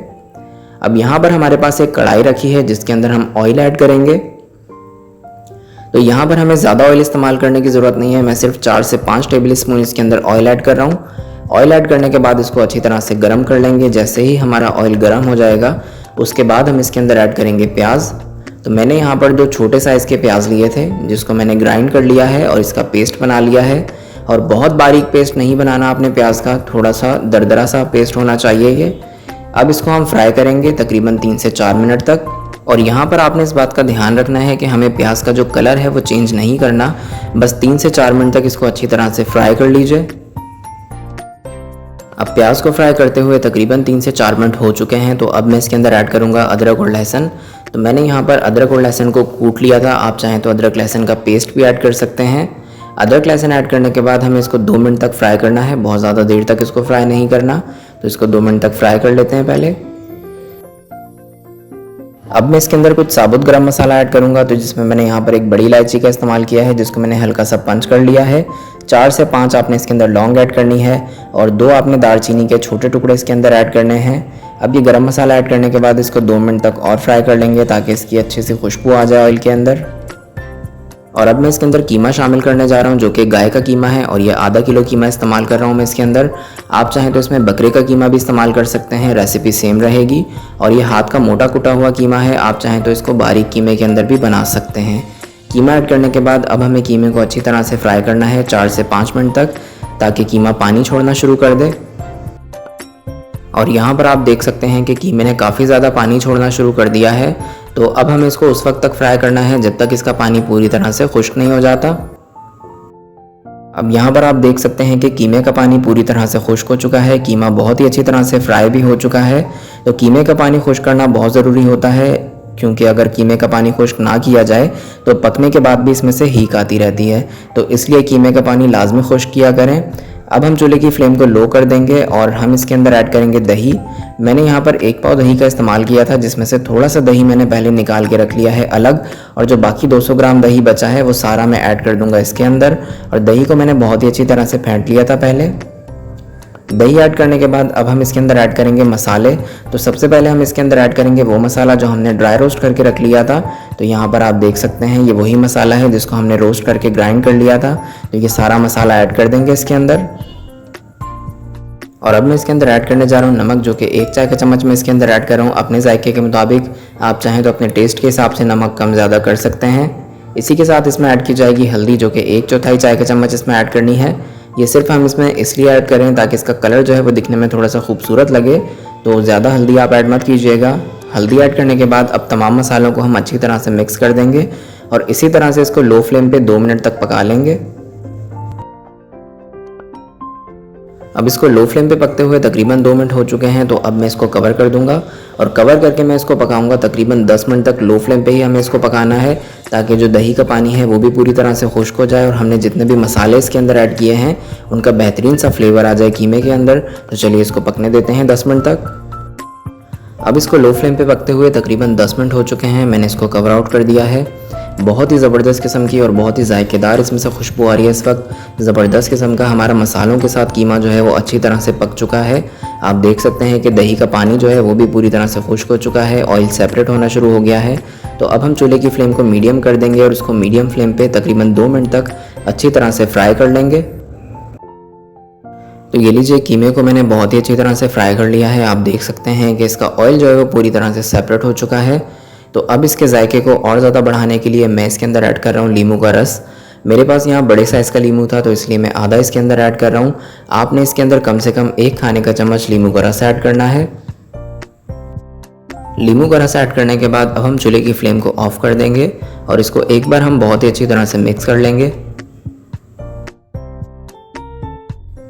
अब यहाँ पर हमारे पास एक कढ़ाई रखी है जिसके अंदर हम ऑयल ऐड करेंगे। तो यहाँ पर हमें ज़्यादा ऑयल इस्तेमाल करने की ज़रूरत नहीं है, मैं सिर्फ 4 से 5 टेबल स्पून इसके अंदर ऑयल ऐड कर रहा हूँ। ऑयल ऐड करने के बाद इसको अच्छी तरह से गर्म कर लेंगे। जैसे ही हमारा ऑयल गर्म हो जाएगा उसके बाद हम इसके अंदर ऐड करेंगे प्याज। तो मैंने यहाँ पर 2 छोटे साइज़ के प्याज लिए थे जिसको मैंने ग्राइंड कर लिया है और इसका पेस्ट बना लिया है। और बहुत बारीक पेस्ट नहीं बनाना आपने प्याज का, थोड़ा सा दरदरा सा पेस्ट होना चाहिए ये। अब इसको हम फ्राई करेंगे तकरीबन 3 से 4 मिनट तक। और यहाँ पर आपने इस बात का ध्यान रखना है कि हमें प्याज का जो कलर है वो चेंज नहीं करना, बस 3 से 4 मिनट तक इसको अच्छी तरह से फ्राई कर लीजिए। अब प्याज को फ्राई करते हुए तकरीबन 3 से 4 मिनट हो चुके हैं। तो अब मैं इसके अंदर ऐड करूँगा अदरक और लहसुन। तो मैंने यहाँ पर अदरक और लहसुन को कूट लिया था, आप चाहें तो अदरक लहसुन का पेस्ट भी ऐड कर सकते हैं। अदरक लहसुन ऐड करने के बाद हमें इसको 2 मिनट तक फ्राई करना है, बहुत ज़्यादा देर तक इसको फ्राई नहीं करना। तो इसको 2 मिनट तक फ्राई कर लेते हैं पहले। अब मैं इसके अंदर कुछ साबुत गरम मसाला ऐड करूंगा, तो जिसमें मैंने यहाँ पर एक बड़ी इलायची का इस्तेमाल किया है जिसको मैंने हल्का सा पंच कर लिया है। 4 से 5 आपने इसके अंदर लौंग ऐड करनी है और 2 आपने दालचीनी के छोटे टुकड़े इसके अंदर ऐड करने हैं। अब ये गरम मसाला ऐड करने के बाद इसको 2 मिनट तक और फ्राई कर लेंगे ताकि इसकी अच्छी सी खुशबू आ जाए ऑयल के अंदर। और अब मैं इसके अंदर कीमा शामिल करने जा रहा हूँ, जो कि गाय का कीमा है और ये आधा किलो कीमा इस्तेमाल कर रहा हूँ मैं इसके अंदर। आप चाहें तो इसमें बकरे का कीमा भी इस्तेमाल कर सकते हैं, रेसिपी सेम रहेगी। और ये हाथ का मोटा कुटा हुआ कीमा है, आप चाहें तो इसको बारीक कीमे के अंदर भी बना सकते हैं। कीमा ऐड करने के बाद अब हमें कीमे को अच्छी तरह से फ्राई करना है 4 से 5 मिनट तक, ताकि कीमा पानी छोड़ना शुरू कर दे। और यहाँ पर आप देख सकते हैं कि कीमे ने काफ़ी ज़्यादा पानी छोड़ना शुरू कर दिया है। तो अब हमें इसको उस वक्त तक फ्राई करना है जब तक इसका पानी पूरी तरह से खुश्क नहीं हो जाता। अब यहाँ पर आप देख सकते हैं कि कीमे का पानी पूरी तरह से खुश्क हो चुका है, कीमा बहुत ही अच्छी तरह से फ्राई भी हो चुका है। तो कीमे का पानी खुश्क करना बहुत ज़रूरी होता है, क्योंकि अगर कीमे का पानी खुश्क ना किया जाए तो पकने के बाद भी इसमें से हीक आती रहती है। तो इसलिए कीमे का पानी लाजमी खुश्क किया करें। अब हम चूल्हे की फ्लेम को लो कर देंगे और हम इसके अंदर ऐड करेंगे दही। मैंने यहाँ पर 1 पाव दही का इस्तेमाल किया था, जिसमें से थोड़ा सा दही मैंने पहले निकाल के रख लिया है अलग, और जो बाकी 200 ग्राम दही बचा है वो सारा मैं ऐड कर दूंगा इसके अंदर। और दही को मैंने बहुत ही अच्छी तरह से फेंट लिया था पहले। दही ऐड करने के बाद अब हम इसके अंदर ऐड करेंगे मसाले। तो सबसे पहले हम इसके अंदर ऐड करेंगे वो मसाला जो हमने ड्राई रोस्ट करके रख लिया था। तो यहाँ पर आप देख सकते हैं ये वही मसाला है जिसको हमने रोस्ट करके ग्राइंड कर लिया था। तो ये सारा मसाला ऐड कर देंगे इसके अंदर। और अब मैं इसके अंदर ऐड करने जा रहा हूँ नमक, जो कि 1 चाय का चम्मच मैं इसके अंदर ऐड कर रहा हूँ अपने जायके के मुताबिक। आप चाहें तो अपने टेस्ट के हिसाब से नमक कम ज़्यादा कर सकते हैं। इसी के साथ इसमें ऐड की जाएगी हल्दी, जो कि 1/4 चाय का चम्मच इसमें ऐड करनी है। ये सिर्फ हम इसमें इसलिए ऐड करें ताकि इसका कलर जो है वो दिखने में थोड़ा सा खूबसूरत लगे, तो ज़्यादा हल्दी आप ऐड मत कीजिएगा। हल्दी ऐड करने के बाद अब तमाम मसालों को हम अच्छी तरह से मिक्स कर देंगे और इसी तरह से इसको लो फ्लेम पे 2 मिनट तक पका लेंगे। अब इसको लो फ्लेम पे पकते हुए तकरीबन 2 मिनट हो चुके हैं। तो अब मैं इसको कवर कर दूंगा और कवर करके मैं इसको पकाऊंगा तकरीबन 10 मिनट तक। लो फ्लेम पे ही हमें इसको पकाना है ताकि जो दही का पानी है वो भी पूरी तरह से खुश्क हो जाए और हमने जितने भी मसाले इसके अंदर ऐड किए हैं उनका बेहतरीन सा फ्लेवर आ जाए कीमे के अंदर। तो चलिए इसको पकने देते हैं 10 मिनट तक। अब इसको लो फ्लेम पे पकते हुए तकरीबन 10 मिनट हो चुके हैं। मैंने इसको कवर आउट कर दिया है। बहुत ही ज़बरदस्त किस्म की और बहुत ही जायकेदार इसमें से खुशबू आ रही है इस वक्त। ज़बरदस्त किस्म का हमारा मसालों के साथ कीमा जो है वो अच्छी तरह से पक चुका है। आप देख सकते हैं कि दही का पानी जो है वो भी पूरी तरह से खुश्क हो चुका है, ऑयल सेपरेट होना शुरू हो गया है। तो अब हम चूल्हे की फ्लेम को मीडियम कर देंगे और उसको मीडियम फ्लेम पे तकरीबन 2 मिनट तक अच्छी तरह से फ्राई कर लेंगे। तो ये लीजिए कीमे को मैंने बहुत ही अच्छी तरह से फ्राई कर लिया है। आप देख सकते हैं कि इसका ऑयल जो है वो पूरी तरह से सेपरेट हो चुका है। तो अब इसके जायके को और ज़्यादा बढ़ाने के लिए मैं इसके अंदर ऐड कर रहा हूँ लीमू का रस। मेरे पास यहाँ बड़े साइज़ का लीमू था तो इसलिए मैं आधा इसके अंदर ऐड कर रहा हूँ। आपने इसके अंदर कम से कम 1 खाने का चम्मच लीमू का रस ऐड करना है। लीमू का रस ऐड करने के बाद अब हम चूल्हे की फ्लेम को ऑफ कर देंगे और इसको एक बार हम बहुत ही अच्छी तरह से मिक्स कर लेंगे।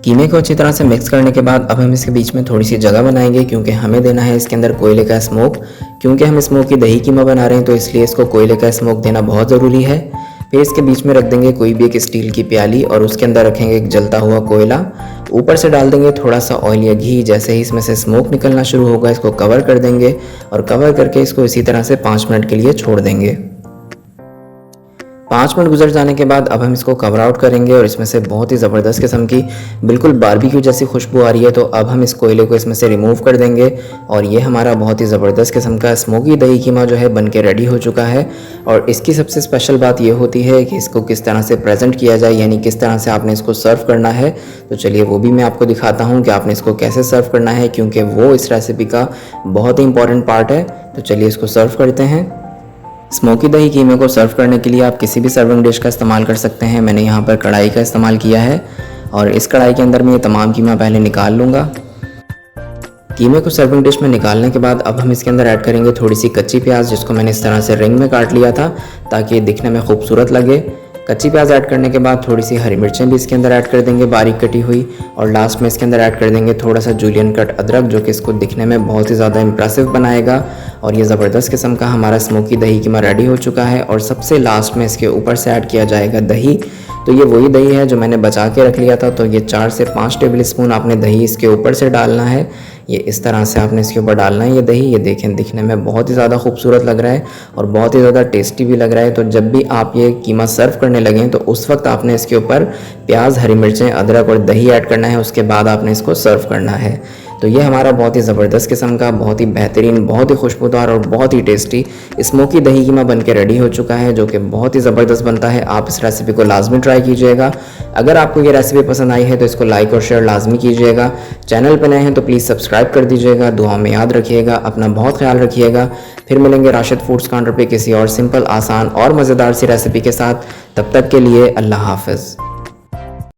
कीमे को अच्छी तरह से मिक्स करने के बाद अब हम इसके बीच में थोड़ी सी जगह बनाएंगे क्योंकि हमें देना है इसके अंदर कोयले का स्मोक। क्योंकि हम स्मोकी दही कीमा बना रहे हैं तो इसलिए इसको कोयले का स्मोक देना बहुत ज़रूरी है। फिर इसके बीच में रख देंगे कोई भी एक स्टील की प्याली और उसके अंदर रखेंगे एक जलता हुआ कोयला। ऊपर से डाल देंगे थोड़ा सा ऑयल या घी। जैसे ही इसमें से स्मोक निकलना शुरू होगा इसको कवर कर देंगे और कवर करके इसको इसी तरह से 5 मिनट के लिए छोड़ देंगे। 5 मिनट गुजर जाने के बाद अब हम इसको कवर आउट करेंगे और इसमें से बहुत ही ज़बरदस्त किस्म की बिल्कुल बारबेक्यू जैसी खुशबू आ रही है। तो अब हम इस कोयले को इसमें से रिमूव कर देंगे और ये हमारा बहुत ही ज़बरदस्त किस्म का स्मोकी दही कीमा जो है बन के रेडी हो चुका है। और इसकी सबसे स्पेशल बात ये होती है कि इसको किस तरह से प्रेजेंट किया जाए, यानी किस तरह से आपने इसको सर्व करना है। तो चलिए वो भी मैं आपको दिखाता हूँ कि आपने इसको कैसे सर्व करना है, क्योंकि वो इस रेसिपी का बहुत ही इंपॉर्टेंट पार्ट है। तो चलिए इसको सर्व करते हैं। स्मोकी दही कीमे को सर्व करने के लिए आप किसी भी सर्विंग डिश का इस्तेमाल कर सकते हैं। मैंने यहाँ पर कढ़ाई का इस्तेमाल किया है और इस कढ़ाई के अंदर मैं ये तमाम कीमा पहले निकाल लूँगा। कीमे को सर्विंग डिश में निकालने के बाद अब हम इसके अंदर ऐड करेंगे थोड़ी सी कच्ची प्याज, जिसको मैंने इस तरह से रिंग में काट लिया था ताकि ये दिखने में खूबसूरत लगे। कच्ची प्याज ऐड करने के बाद थोड़ी सी हरी मिर्चें भी इसके अंदर ऐड कर देंगे बारीक कटी हुई। और लास्ट में इसके अंदर ऐड कर देंगे थोड़ा सा जूलियन कट अदरक, जो कि इसको दिखने में बहुत ही ज़्यादा इंप्रेसिव बनाएगा। और ये ज़बरदस्त किस्म का हमारा स्मोकी दही कीमा रेडी हो चुका है। और सबसे लास्ट में इसके ऊपर से ऐड किया जाएगा दही। तो ये वही दही है जो मैंने बचा के रख लिया था। तो ये 4 से 5 टेबल स्पून आपने दही इसके ऊपर से डालना है। ये इस तरह से आपने इसके ऊपर डालना है ये दही। ये देखें दिखने में बहुत ही ज़्यादा खूबसूरत लग रहा है और बहुत ही ज़्यादा टेस्टी भी लग रहा है। तो जब भी आप ये कीमा सर्व करने लगें तो उस वक्त आपने इसके ऊपर प्याज, हरी मिर्चें, अदरक और दही ऐड करना है। उसके बाद आपने इसको सर्व करना है। तो ये हमारा बहुत ही ज़बरदस्त किस्म का, बहुत ही बेहतरीन, बहुत ही खुशबूदार और बहुत ही टेस्टी स्मोकी दही कीमा बन के रेडी हो चुका है, जो कि बहुत ही ज़बरदस्त बनता है। आप इस रेसिपी को लाजमी ट्राई कीजिएगा। अगर आपको ये रेसिपी पसंद आई है तो इसको लाइक और शेयर लाजमी कीजिएगा। चैनल पर नए हैं तो प्लीज़ सब्सक्राइब कर दीजिएगा। दुआ में याद रखिएगा, अपना बहुत ख्याल रखिएगा। फिर मिलेंगे राशिद फूड्स काउंटर पे किसी और सिंपल, आसान और मज़ेदार सी रेसिपी के साथ। तब तक के लिए अल्लाह हाफ़िज़।